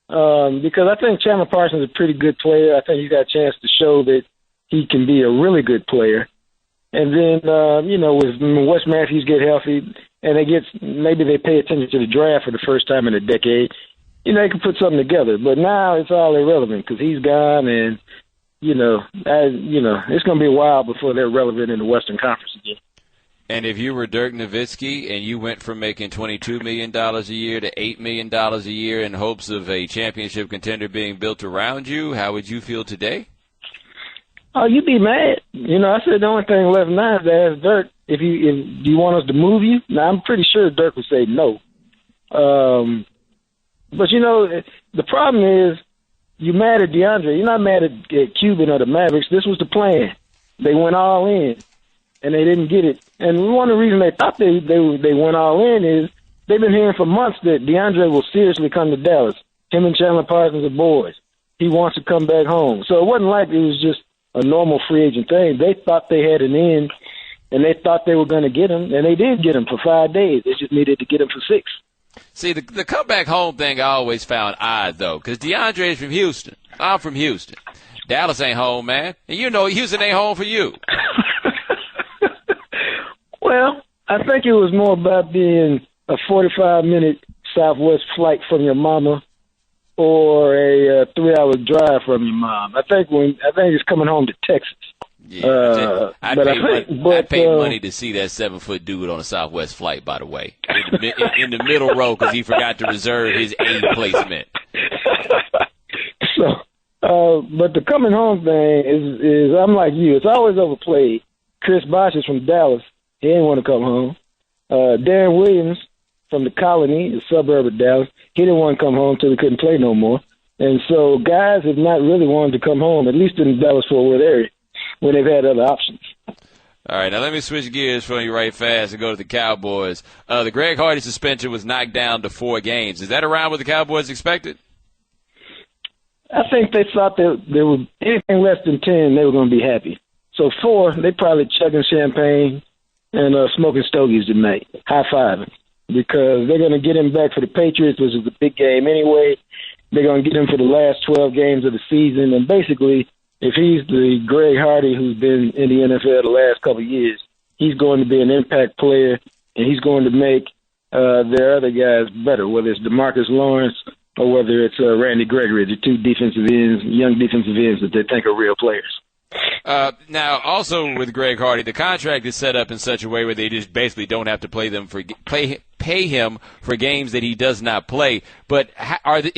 Because I think Chandler Parsons is a pretty good player. I think he's got a chance to show that he can be a really good player. And then, when Wes Matthews get healthy and maybe they pay attention to the draft for the first time in a decade, they can put something together. But now it's all irrelevant because he's gone, and, it's going to be a while before they're relevant in the Western Conference again. And if you were Dirk Nowitzki and you went from making $22 million a year to $8 million a year in hopes of a championship contender being built around you, how would you feel today? Oh, you'd be mad. I said the only thing left now is to ask Dirk, if do you want us to move you? Now, I'm pretty sure Dirk would say no. But, the problem is you're mad at DeAndre. You're not mad at Cuban or the Mavericks. This was the plan. They went all in, and they didn't get it. And one of the reasons they thought they went all in is they've been hearing for months that DeAndre will seriously come to Dallas. Him and Chandler Parsons are boys. He wants to come back home. So it wasn't like it was just a normal free agent thing. They thought they had an end, and they thought they were going to get him, and they did get him for 5 days. They just needed to get him for 6. See, the come back home thing I always found odd, though, because DeAndre is from Houston. I'm from Houston. Dallas ain't home, man. And you know Houston ain't home for you. Well, I think it was more about being a 45-minute Southwest flight from your mama or a 3-hour drive from your mom. I think it's coming home to Texas. Yeah, I'd pay money to see that 7-foot dude on a Southwest flight, by the way, in the middle row because he forgot to reserve his A placement. So, but the coming home thing is I'm like you. It's always overplayed. Chris Bosh is from Dallas. He didn't want to come home. Darren Williams from the Colony, a suburb of Dallas, he didn't want to come home until he couldn't play no more. And so guys have not really wanted to come home, at least in the Dallas-Fort Worth area, when they've had other options. All right, now let me switch gears for you right fast and go to the Cowboys. The Greg Hardy suspension was knocked down to 4 games. Is that around what the Cowboys expected? I think they thought that there was anything less than 10, they were going to be happy. So 4, they probably chugging champagne and smoking stogies tonight, high-fiving, because they're going to get him back for the Patriots, which is a big game anyway. They're going to get him for the last 12 games of the season, and basically, if he's the Greg Hardy who's been in the NFL the last couple of years, he's going to be an impact player, and he's going to make their other guys better, whether it's DeMarcus Lawrence or whether it's Randy Gregory, the 2 defensive ends, young defensive ends that they think are real players. Now, also with Greg Hardy, the contract is set up in such a way where they just basically don't have to pay him for games that he does not play. But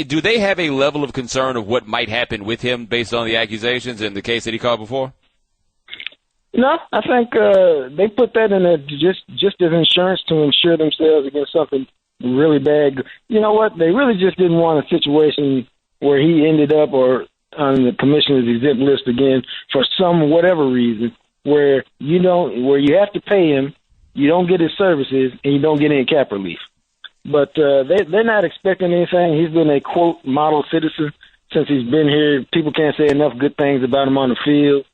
do they have a level of concern of what might happen with him based on the accusations in the case that he called before? No, I think they put that in there just as insurance to insure themselves against something really bad. You know what? They really just didn't want a situation where he ended up or on the commissioner's exempt list again for some whatever reason where you have to pay him, you don't get his services, and you don't get any cap relief. But they're not expecting anything. He's been a, quote, model citizen since he's been here. People can't say enough good things about him on the field.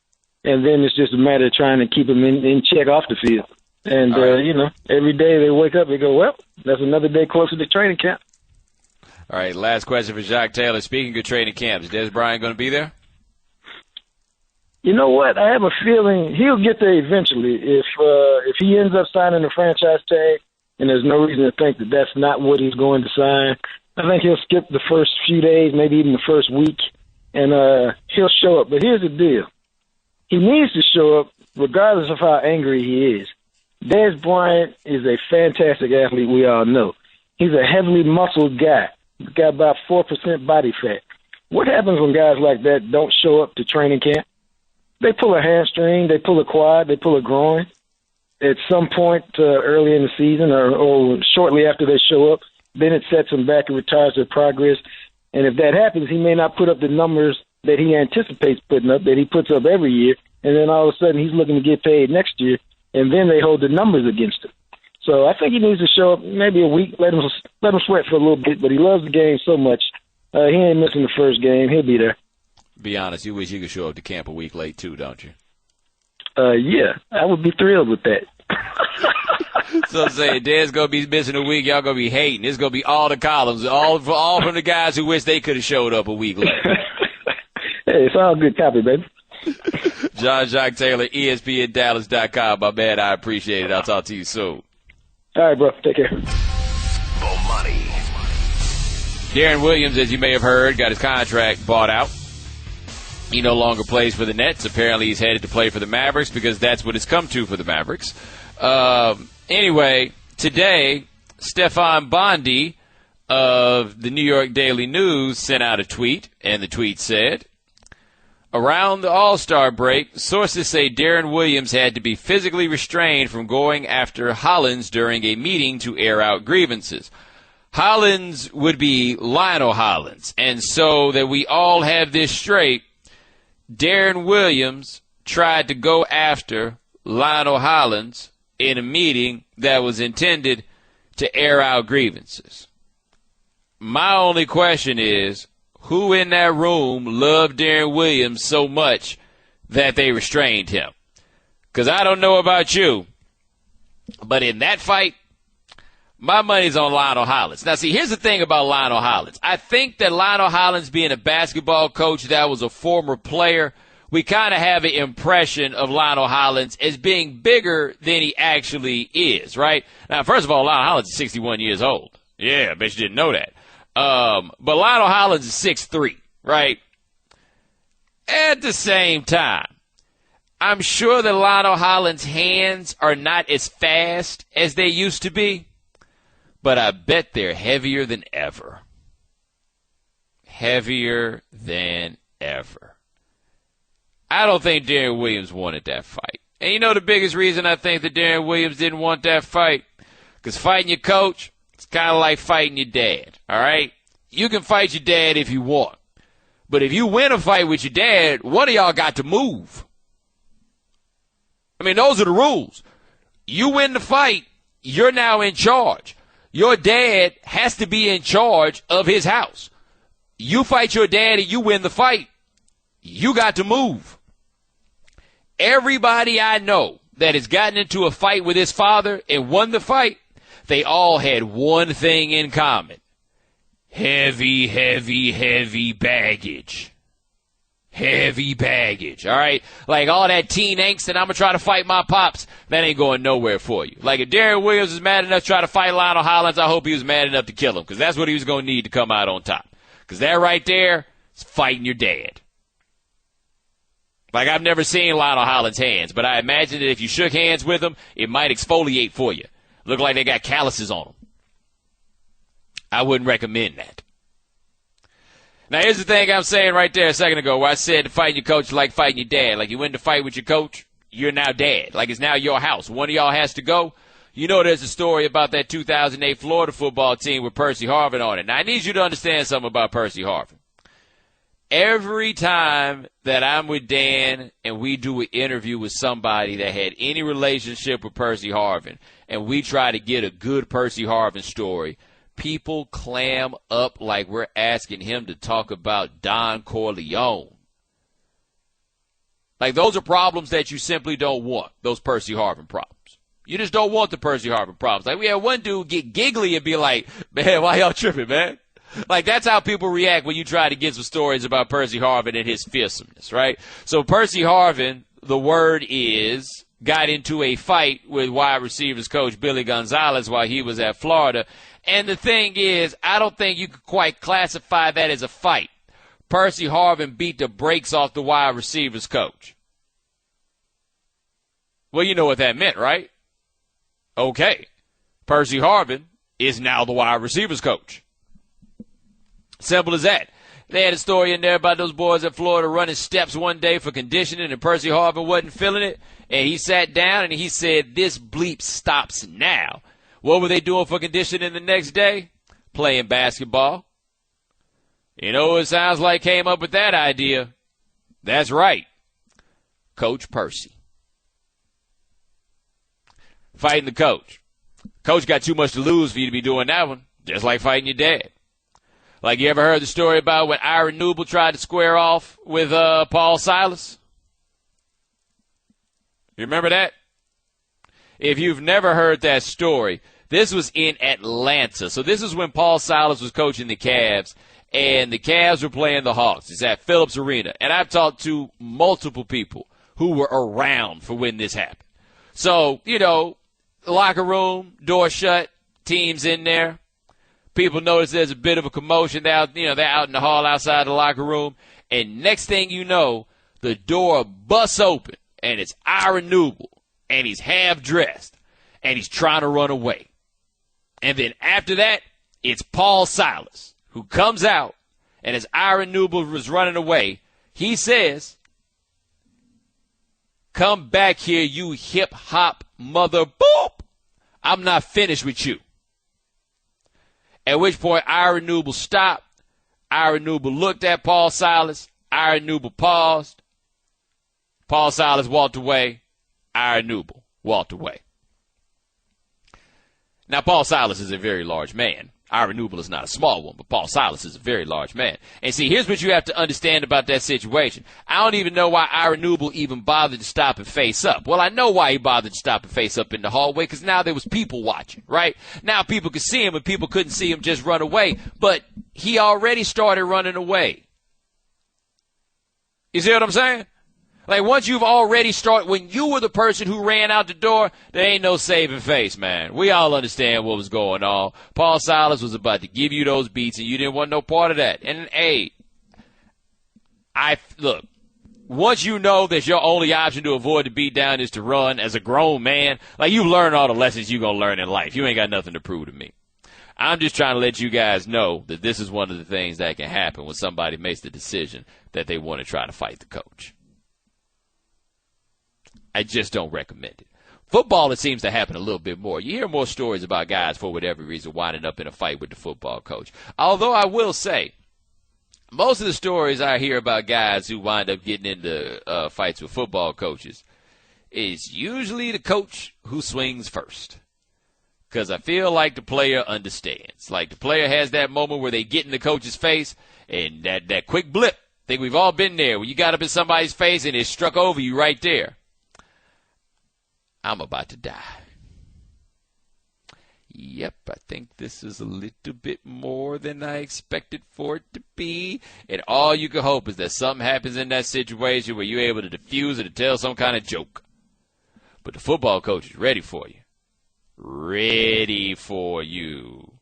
And then it's just a matter of trying to keep him in check off the field. And, every day they wake up, they go, well, that's another day closer to training camp. All right, last question for Jacques Taylor. Speaking of training camps, is Des Bryant going to be there? You know what? I have a feeling he'll get there eventually. If he ends up signing a franchise tag, and there's no reason to think that that's not what he's going to sign, I think he'll skip the first few days, maybe even the first week, and he'll show up. But here's the deal. He needs to show up regardless of how angry he is. Des Bryant is a fantastic athlete, we all know. He's a heavily muscled guy. He's got about 4% body fat. What happens when guys like that don't show up to training camp? They pull a hamstring, they pull a quad, they pull a groin. At some point early in the season or shortly after they show up, then it sets them back and retards their progress. And if that happens, he may not put up the numbers that he anticipates putting up, that he puts up every year, and then all of a sudden he's looking to get paid next year, and then they hold the numbers against him. So I think he needs to show up maybe a week, let him sweat for a little bit, but he loves the game so much. He ain't missing the first game. He'll be there. Be honest, you wish you could show up to camp a week late too, don't you? Yeah, I would be thrilled with that. So I'm saying, Dad's going to be missing a week. Y'all going to be hating. It's going to be all the columns, all from the guys who wish they could have showed up a week late. Hey, it's all good copy, baby. John Jacques Taylor, ESPNDallas.com. My man, I appreciate it. I'll talk to you soon. All right, bro. Take care. Bomani. Darren Williams, as you may have heard, got his contract bought out. He no longer plays for the Nets. Apparently, he's headed to play for the Mavericks because that's what it's come to for the Mavericks. Anyway, today, Stefan Bondi of the New York Daily News sent out a tweet, and the tweet said, around the All-Star break, sources say Darren Williams had to be physically restrained from going after Hollins during a meeting to air out grievances. Hollins would be Lionel Hollins, and so that we all have this straight, Darren Williams tried to go after Lionel Hollins in a meeting that was intended to air out grievances. My only question is, who in that room loved Darren Williams so much that they restrained him? Because I don't know about you, but in that fight, My money's on Lionel Hollins. Now, see, here's the thing about Lionel Hollins. I think that Lionel Hollins being a basketball coach that was a former player, we kind of have an impression of Lionel Hollins as being bigger than he actually is, right? Now, first of all, Lionel Hollins is 61 years old. Yeah, I bet you didn't know that. But Lionel Hollins is 6'3", right? At the same time, I'm sure that Lionel Hollins' hands are not as fast as they used to be, but I bet they're heavier than ever. Heavier than ever. I don't think Darren Williams wanted that fight. And you know the biggest reason I think that Darren Williams didn't want that fight? Because fighting your coach, it's kind of like fighting your dad, all right? You can fight your dad if you want. But if you win a fight with your dad, one of y'all got to move. I mean, those are the rules. You win the fight, you're now in charge. Your dad has to be in charge of his house. You fight your dad and you win the fight, you got to move. Everybody I know that has gotten into a fight with his father and won the fight, they all had one thing in common. Heavy, heavy, heavy baggage. Heavy baggage, all right? Like all that teen angst and I'm going to try to fight my pops, that ain't going nowhere for you. Like if Darren Williams is mad enough to try to fight Lionel Hollins, I hope he was mad enough to kill him because that's what he was going to need to come out on top. Because that right there is fighting your dad. Like I've never seen Lionel Hollins' hands, but I imagine that if you shook hands with him, it might exfoliate for you. Look like they got calluses on them. I wouldn't recommend that. Now, here's the thing I'm saying right there a second ago where I said fighting your coach is like fighting your dad. Like you win the fight with your coach, you're now dad. Like it's now your house. One of y'all has to go. You know there's a story about that 2008 Florida football team with Percy Harvin on it. Now, I need you to understand something about Percy Harvin. Every time that I'm with Dan and we do an interview with somebody that had any relationship with Percy Harvin and we try to get a good Percy Harvin story, people clam up like we're asking him to talk about Don Corleone. Like those are problems that you simply don't want, those Percy Harvin problems. You just don't want the Percy Harvin problems. Like we had one dude get giggly and be like, man, why y'all tripping, man? Like, that's how people react when you try to get some stories about Percy Harvin and his fearsomeness, right? So Percy Harvin, the word is, got into a fight with wide receivers coach Billy Gonzalez while he was at Florida. And the thing is, I don't think you could quite classify that as a fight. Percy Harvin beat the brakes off the wide receivers coach. Well, you know what that meant, right? Okay. Percy Harvin is now the wide receivers coach. Simple as that. They had a story in there about those boys at Florida running steps one day for conditioning, and Percy Harvin wasn't feeling it. And he sat down and he said, this bleep stops now. What were they doing for conditioning the next day? Playing basketball. You know what it sounds like came up with that idea? That's right. Coach Percy. Fighting the coach. Coach got too much to lose for you to be doing that one. Just like fighting your dad. Like, you ever heard the story about when Ira Newble tried to square off with Paul Silas? You remember that? If you've never heard that story, this was in Atlanta. So this is when Paul Silas was coaching the Cavs, and the Cavs were playing the Hawks. It's at Phillips Arena. And I've talked to multiple people who were around for when this happened. So, you know, locker room, door shut, teams in there. People notice there's a bit of a commotion. They're out in the hall outside the locker room. And next thing you know, the door busts open, and it's Ira Newble, and he's half dressed, and he's trying to run away. And then after that, it's Paul Silas, who comes out, and as Ira Newble was running away, he says, come back here, you hip-hop mother boop. I'm not finished with you. At which point, Ira Newble stopped. Ira Newble looked at Paul Silas. Ira Newble paused. Paul Silas walked away. Ira Newble walked away. Now, Paul Silas is a very large man. Ira Newble is not a small one, but Paul Silas is a very large man. And see, here's what you have to understand about that situation. I don't even know why Ira Newble even bothered to stop and face up. Well, I know why he bothered to stop and face up in the hallway, because now there was people watching, right? Now people could see him, and people couldn't see him just run away. But he already started running away. You see what I'm saying? Like, once you've already started, when you were the person who ran out the door, there ain't no saving face, man. We all understand what was going on. Paul Silas was about to give you those beats, and you didn't want no part of that. And, hey, look, once you know that your only option to avoid the beat down is to run as a grown man, like, you learn all the lessons you're going to learn in life. You ain't got nothing to prove to me. I'm just trying to let you guys know that this is one of the things that can happen when somebody makes the decision that they want to try to fight the coach. I just don't recommend it. Football, it seems to happen a little bit more. You hear more stories about guys, for whatever reason, winding up in a fight with the football coach. Although I will say, most of the stories I hear about guys who wind up getting into fights with football coaches is usually the coach who swings first. Because I feel like the player understands. Like, the player has that moment where they get in the coach's face, and that quick blip. I think we've all been there, where you got up in somebody's face and it struck over you right there. I'm about to die. Yep, I think this is a little bit more than I expected for it to be. And all you can hope is that something happens in that situation where you're able to diffuse it or tell some kind of joke. But the football coach is ready for you. Ready for you.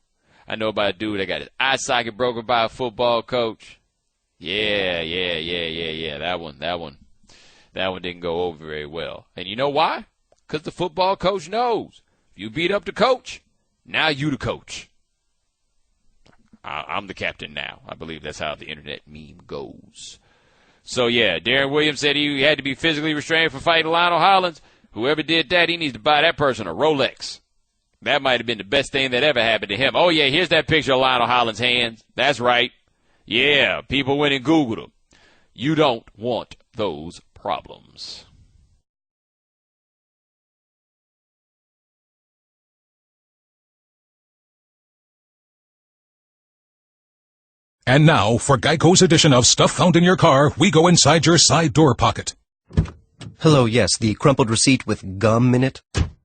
I know about a dude that got his eye socket broken by a football coach. Yeah. That one didn't go over very well. And you know why? Because the football coach knows. If you beat up the coach, now you the coach. I'm the captain now. I believe that's how the internet meme goes. So, yeah, Darren Williams said he had to be physically restrained for fighting Lionel Hollins. Whoever did that, he needs to buy that person a Rolex. That might have been the best thing that ever happened to him. Oh, yeah, here's that picture of Lionel Hollins' hands. That's right. Yeah, people went and Googled them. You don't want those problems. And now, for Geico's edition of Stuff Found in Your Car, we go inside your side door pocket. Hello, yes, the crumpled receipt with gum in it.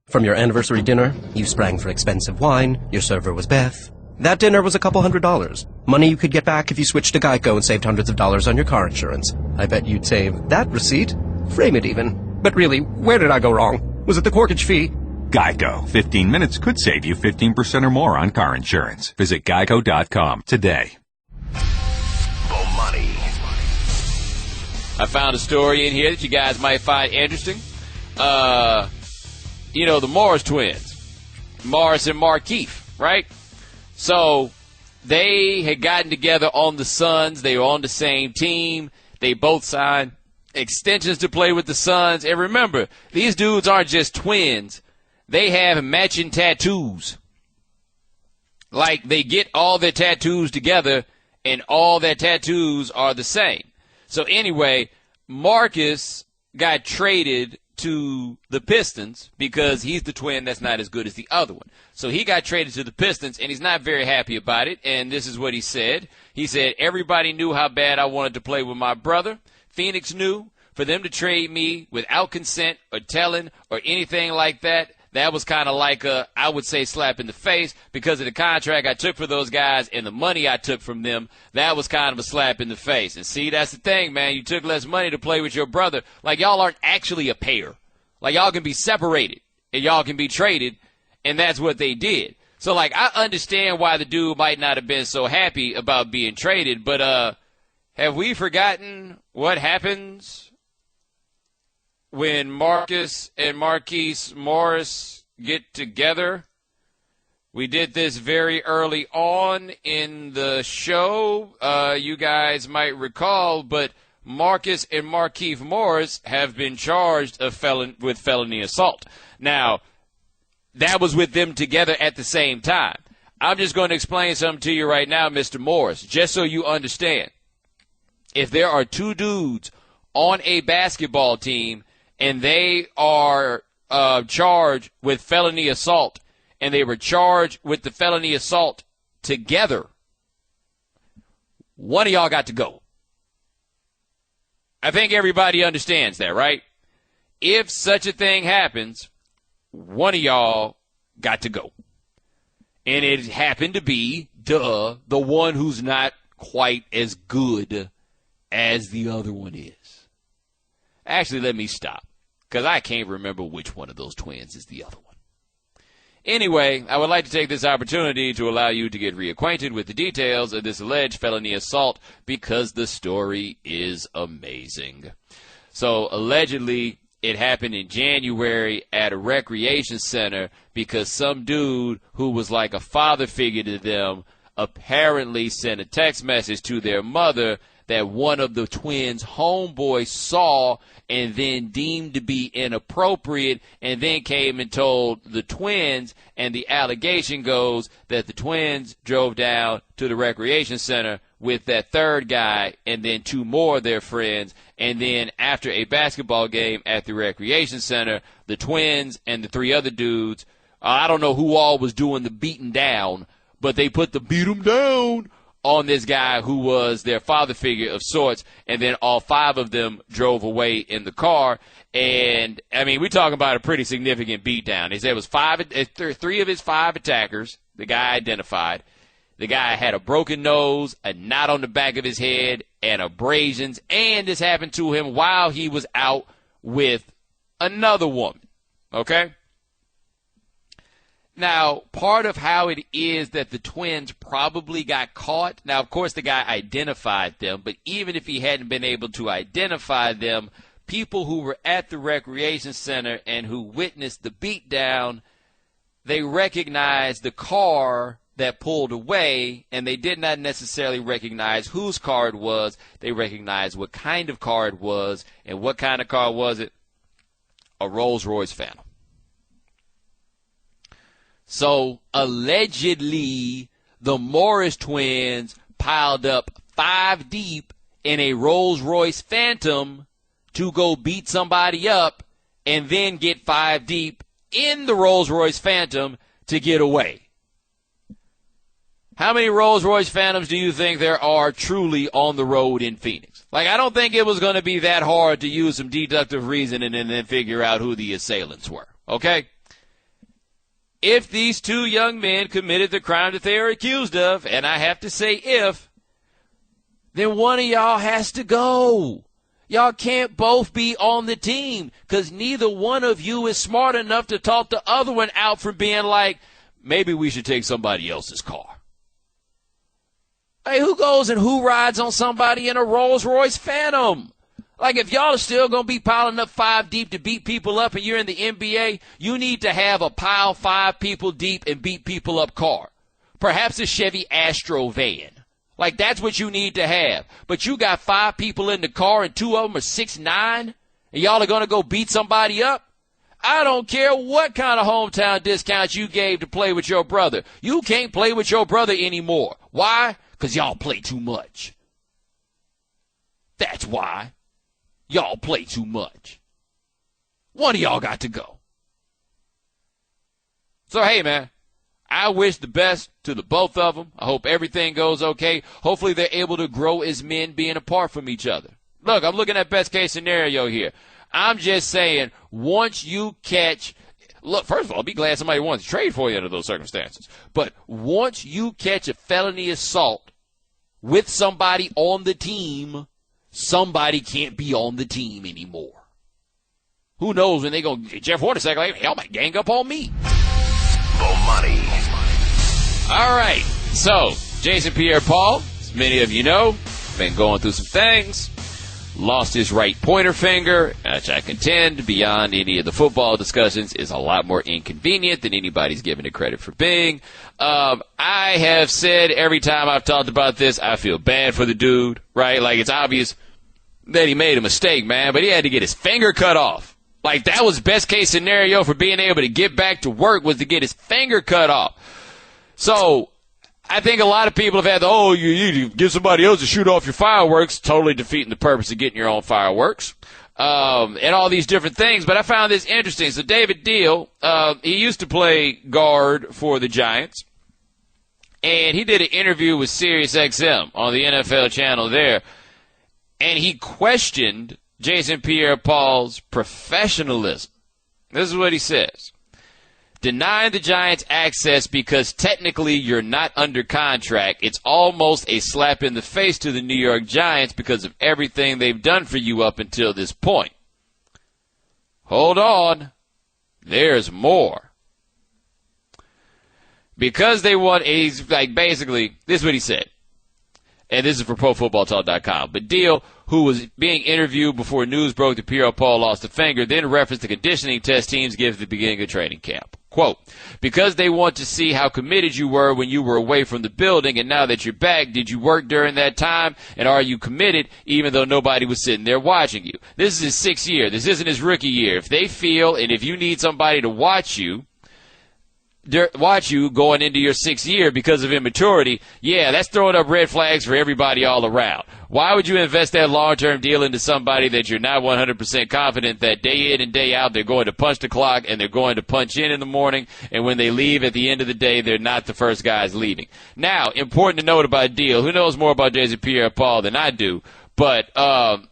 From your anniversary dinner, you sprang for expensive wine, your server was Beth. That dinner was a couple $100. Money you could get back if you switched to Geico and saved hundreds of dollars on your car insurance. I bet you'd save that receipt. Frame it even. But really, where did I go wrong? Was it the corkage fee? Geico. 15 minutes could save you 15% or more on car insurance. Visit geico.com today. I found a story in here that you guys might find interesting. The Morris twins, Morris and Markeith, right? So they had gotten together on the Suns. They were on the same team. They both signed extensions to play with the Suns. And remember, these dudes aren't just twins. They have matching tattoos. Like, they get all their tattoos together, and all their tattoos are the same. So anyway, Marcus got traded to the Pistons because he's the twin that's not as good as the other one. So he got traded to the Pistons, and he's not very happy about it, and this is what he said. He said, everybody knew how bad I wanted to play with my brother. Phoenix knew. For them to trade me without consent or telling or anything like that, that was kind of like a, I would say, slap in the face because of the contract I took for those guys and the money I took from them. That was kind of a slap in the face. And see, that's the thing, man. You took less money to play with your brother. Like, y'all aren't actually a pair. Like, y'all can be separated and y'all can be traded, and that's what they did. So, like, I understand why the dude might not have been so happy about being traded, but have we forgotten what happens when Marcus and Marquise Morris get together? We did this very early on in the show. You guys might recall, but Marcus and Markeith Morris have been charged with felony assault. Now, that was with them together at the same time. I'm just going to explain something to you right now, Mr. Morris, just so you understand. If there are two dudes on a basketball team and they are charged with felony assault, and they were charged with the felony assault together, one of y'all got to go. I think everybody understands that, right? If such a thing happens, one of y'all got to go. And it happened to be, the one who's not quite as good as the other one is. Actually, let me stop, because I can't remember which one of those twins is the other one. Anyway, I would like to take this opportunity to allow you to get reacquainted with the details of this alleged felony assault, because the story is amazing. So, allegedly, it happened in January at a recreation center because some dude who was like a father figure to them apparently sent a text message to their mother that one of the twins' homeboys saw and then deemed to be inappropriate, and then came and told the twins, and the allegation goes that the twins drove down to the recreation center with that third guy and then two more of their friends, and then after a basketball game at the recreation center, the twins and the three other dudes, I don't know who all was doing the beating down, but they put the beat 'em down on this guy who was their father figure of sorts, and then all five of them drove away in the car. And, I mean, we're talking about a pretty significant beatdown. They said it was three of his five attackers, the guy identified. The guy had a broken nose, a knot on the back of his head, and abrasions, and this happened to him while he was out with another woman, okay? Now, part of how it is that the twins probably got caught, now, of course, the guy identified them, but even if he hadn't been able to identify them, people who were at the recreation center and who witnessed the beatdown, they recognized the car that pulled away, and they did not necessarily recognize whose car it was. They recognized what kind of car it was, and what kind of car was it? A Rolls-Royce Phantom. So, allegedly, the Morris twins piled up 5 deep in a Rolls-Royce Phantom to go beat somebody up and then get 5 deep in the Rolls-Royce Phantom to get away. How many Rolls-Royce Phantoms do you think there are truly on the road in Phoenix? Like, I don't think it was going to be that hard to use some deductive reasoning and then figure out who the assailants were, okay? If these two young men committed the crime that they are accused of, and I have to say if, then one of y'all has to go. Y'all can't both be on the team, because neither one of you is smart enough to talk the other one out from being like, maybe we should take somebody else's car. Hey, who goes and who rides on somebody in a Rolls-Royce Phantom? Like, if y'all are still going to be piling up 5 deep to beat people up and you're in the NBA, you need to have a pile 5 people deep and beat people up car. Perhaps a Chevy Astro van. Like, that's what you need to have. But you got 5 people in the car and 2 of them are 6'9", and y'all are going to go beat somebody up? I don't care what kind of hometown discounts you gave to play with your brother. You can't play with your brother anymore. Why? Because y'all play too much. That's why. Y'all play too much. One of y'all got to go. So, hey, man, I wish the best to the both of them. I hope everything goes okay. Hopefully they're able to grow as men being apart from each other. Look, I'm looking at best case scenario here. I'm just saying, once you catch, look, first of all, be glad somebody wants to trade for you under those circumstances. But once you catch a felony assault with somebody on the team, somebody can't be on the team anymore. Who knows when they go, Jeff Hornacek, like, hell, might gang up on me. Bomani. All right, so Jason Pierre-Paul, as many of you know, been going through some things. Lost his right pointer finger, which I contend, beyond any of the football discussions, is a lot more inconvenient than anybody's giving it credit for being. I have said every time I've talked about this, I feel bad for the dude, right? Like, it's obvious that he made a mistake, man, but he had to get his finger cut off. Like, that was best case scenario for being able to get back to work, was to get his finger cut off. So, I think a lot of people have had you give somebody else to shoot off your fireworks, totally defeating the purpose of getting your own fireworks, and all these different things. But I found this interesting. So David Deal, he used to play guard for the Giants, And he did an interview with SiriusXM on the NFL channel there, and he questioned Jason Pierre-Paul's professionalism. This is what he says. Denying the Giants access because technically you're not under contract. It's almost a slap in the face to the New York Giants because of everything they've done for you up until this point. Hold on. There's more. Because they want, he's like basically, this is what he said. And this is for ProFootballTalk.com. But Deal, who was being interviewed before news broke that Pierre-Paul lost a finger, then referenced the conditioning test teams give at the beginning of training camp. Quote, because they want to see how committed you were when you were away from the building, and now that you're back, did you work during that time, and are you committed even though nobody was sitting there watching you? This is his 6th year. This isn't his rookie year. If they feel, and if you need somebody to watch you going into your 6th year because of immaturity, yeah, that's throwing up red flags for everybody all around. Why would you invest that long-term deal into somebody that you're not 100% confident that day in and day out they're going to punch the clock and they're going to punch in the morning, and when they leave at the end of the day, they're not the first guys leaving? Now, important to note about Deal. Who knows more about Jason Pierre-Paul than I do? But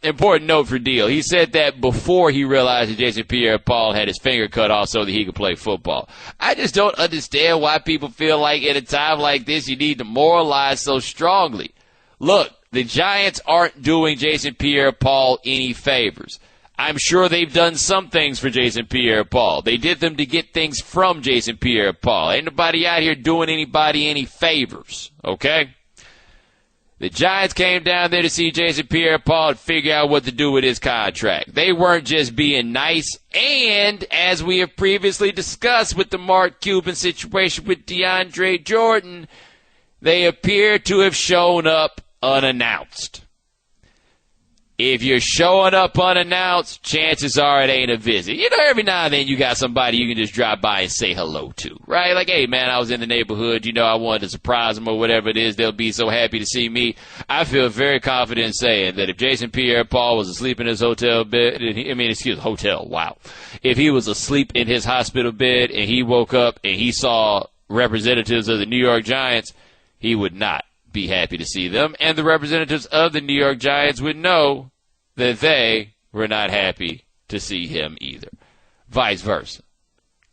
important note for Deal. He said that before he realized that Jason Pierre-Paul had his finger cut off so that he could play football. I just don't understand why people feel like at a time like this you need to moralize so strongly. Look, the Giants aren't doing Jason Pierre-Paul any favors. I'm sure they've done some things for Jason Pierre-Paul. They did them to get things from Jason Pierre-Paul. Ain't nobody out here doing anybody any favors, okay? The Giants came down there to see Jason Pierre-Paul and figure out what to do with his contract. They weren't just being nice, and as we have previously discussed with the Mark Cuban situation with DeAndre Jordan, they appear to have shown up unannounced. If you're showing up unannounced, chances are it ain't a visit. You know, every now and then you got somebody you can just drop by and say hello to, right? Like, hey, man, I was in the neighborhood. You know, I wanted to surprise them or whatever it is. They'll be so happy to see me. I feel very confident in saying that if Jason Pierre-Paul was asleep in his hotel bed, if he was asleep in his hospital bed and he woke up and he saw representatives of the New York Giants, he would not be happy to see them, and the representatives of the New York Giants would know that they were not happy to see him either. Vice versa.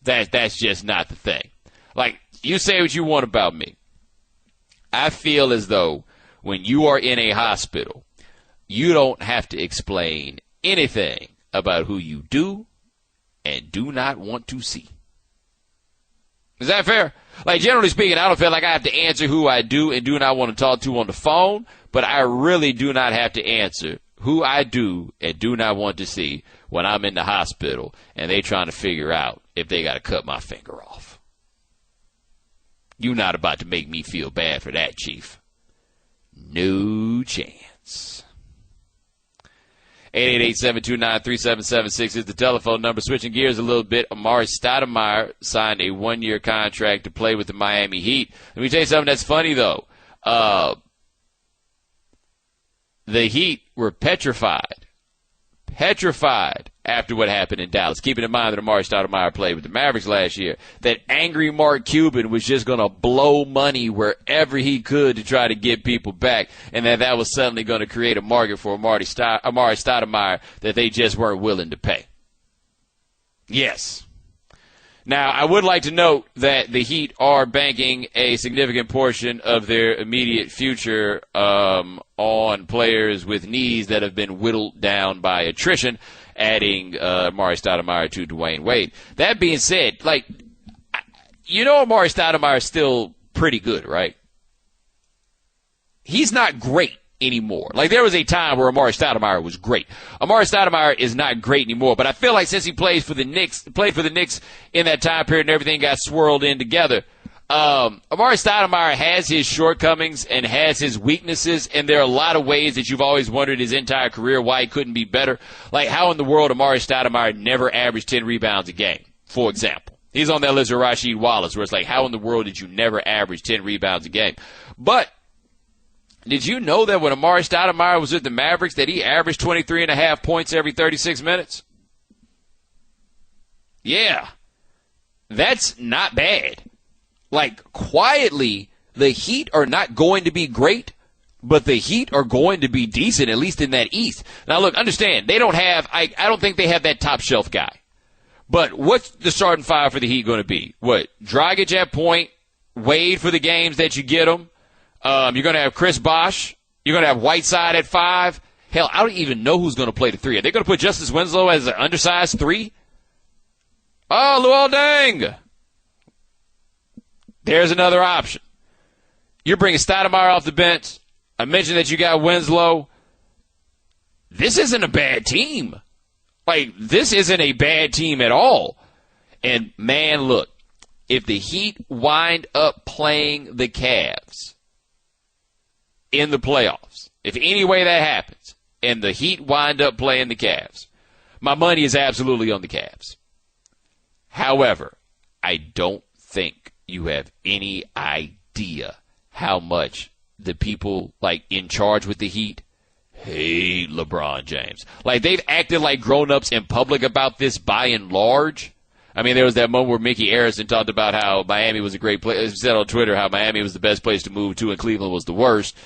That's just not the thing. Like, you say what you want about me. I feel as though when you are in a hospital, you don't have to explain anything about who you do and do not want to see. Is that fair? Like, generally speaking, I don't feel like I have to answer who I do and do not want to talk to on the phone, but I really do not have to answer who I do and do not want to see when I'm in the hospital and they trying to figure out if they got to cut my finger off. You're not about to make me feel bad for that, Chief. No chance. 888-729-3776 is the telephone number. Switching gears a little bit, Amari Stoudemire signed a 1-year contract to play with the Miami Heat. Let me tell you something that's funny, though. The Heat were petrified after what happened in Dallas. Keeping in mind that Amari Stoudemire played with the Mavericks last year, that angry Mark Cuban was just going to blow money wherever he could to try to get people back, and that was suddenly going to create a market for Amari Stoudemire that they just weren't willing to pay. Yes. Now, I would like to note that the Heat are banking a significant portion of their immediate future on players with knees that have been whittled down by attrition, adding Amari Stoudemire to Dwayne Wade. That being said, like, you know Amari Stoudemire is still pretty good, right? He's not great anymore. Like, there was a time where Amari Stoudemire was great. Amari Stoudemire is not great anymore, but I feel like since he played for the Knicks in that time period and everything got swirled in together, Amari Stoudemire has his shortcomings and has his weaknesses, and there are a lot of ways that you've always wondered his entire career why he couldn't be better. Like, how in the world Amari Stoudemire never averaged 10 rebounds a game, for example. He's on that list of Rasheed Wallace, where it's like, how in the world did you never average 10 rebounds a game? But did you know that when Amari Stoudemire was with the Mavericks that he averaged 23.5 points every 36 minutes? Yeah. That's not bad. Like, quietly, the Heat are not going to be great, but the Heat are going to be decent, at least in that East. Now, look, understand, they don't have, I don't think they have that top shelf guy. But what's the starting five for the Heat going to be? What? Dragic at point, Wade for the games that you get them. You're going to have Chris Bosh. You're going to have Whiteside at 5. Hell, I don't even know who's going to play the 3. Are they going to put Justice Winslow as an undersized 3? Oh, Luol Deng. There's another option. You're bringing Stoudemire off the bench. I mentioned that you got Winslow. This isn't a bad team. Like, this isn't a bad team at all. And, man, look, if the Heat wind up playing the Cavs in the playoffs, if any way that happens, and the Heat wind up playing the Cavs, my money is absolutely on the Cavs. However, I don't think you have any idea how much the people, like, in charge with the Heat hate LeBron James. Like, they've acted like grown-ups in public about this by and large. I mean, there was that moment where Mickey Arison talked about how Miami was a great place. He said on Twitter how Miami was the best place to move to and Cleveland was the worst.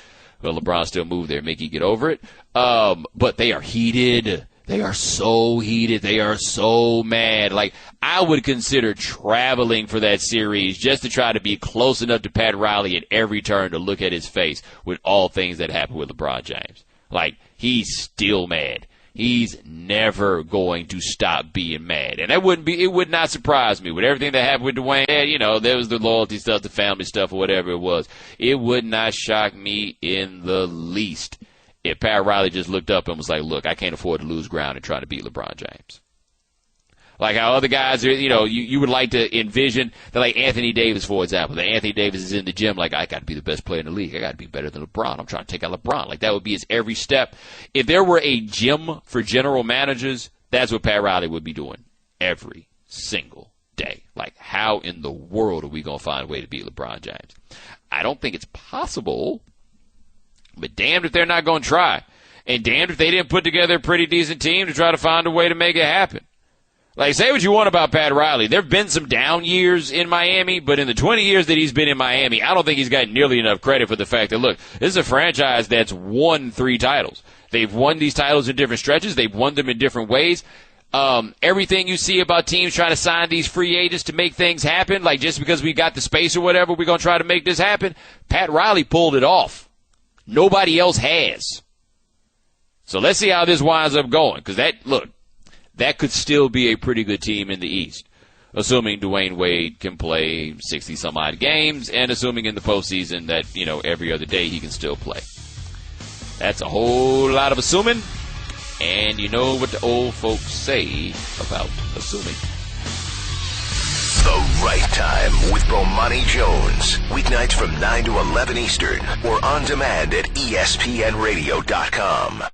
Well, LeBron still moved there. Mickey, get over it. But they are heated. They are so heated. They are so mad. Like, I would consider traveling for that series just to try to be close enough to Pat Riley at every turn to look at his face with all things that happen with LeBron James. Like, he's still mad. He's never going to stop being mad. And it would not surprise me with everything that happened with Dwayne. You know, there was the loyalty stuff, the family stuff, or whatever it was. It would not shock me in the least if Pat Riley just looked up and was like, look, I can't afford to lose ground and try to beat LeBron James. Like how other guys are, you know, you would like to envision that, like Anthony Davis, for example. That Anthony Davis is in the gym like, I got to be the best player in the league. I got to be better than LeBron. I'm trying to take out LeBron. Like that would be his every step. If there were a gym for general managers, that's what Pat Riley would be doing every single day. Like, how in the world are we going to find a way to beat LeBron James? I don't think it's possible, but damned if they're not going to try. And damned if they didn't put together a pretty decent team to try to find a way to make it happen. Like, say what you want about Pat Riley. There have been some down years in Miami, but in the 20 years that he's been in Miami, I don't think he's gotten nearly enough credit for the fact that, look, this is a franchise that's won 3 titles. They've won these titles in different stretches. They've won them in different ways. Everything you see about teams trying to sign these free agents to make things happen, like just because we got the space or whatever, we're going to try to make this happen. Pat Riley pulled it off. Nobody else has. So let's see how this winds up going, because that could still be a pretty good team in the East, assuming Dwayne Wade can play 60-some-odd games and assuming in the postseason that, you know, every other day he can still play. That's a whole lot of assuming, and you know what the old folks say about assuming. The Right Time with Bomani Jones. Weeknights from 9 to 11 Eastern or on demand at ESPNradio.com.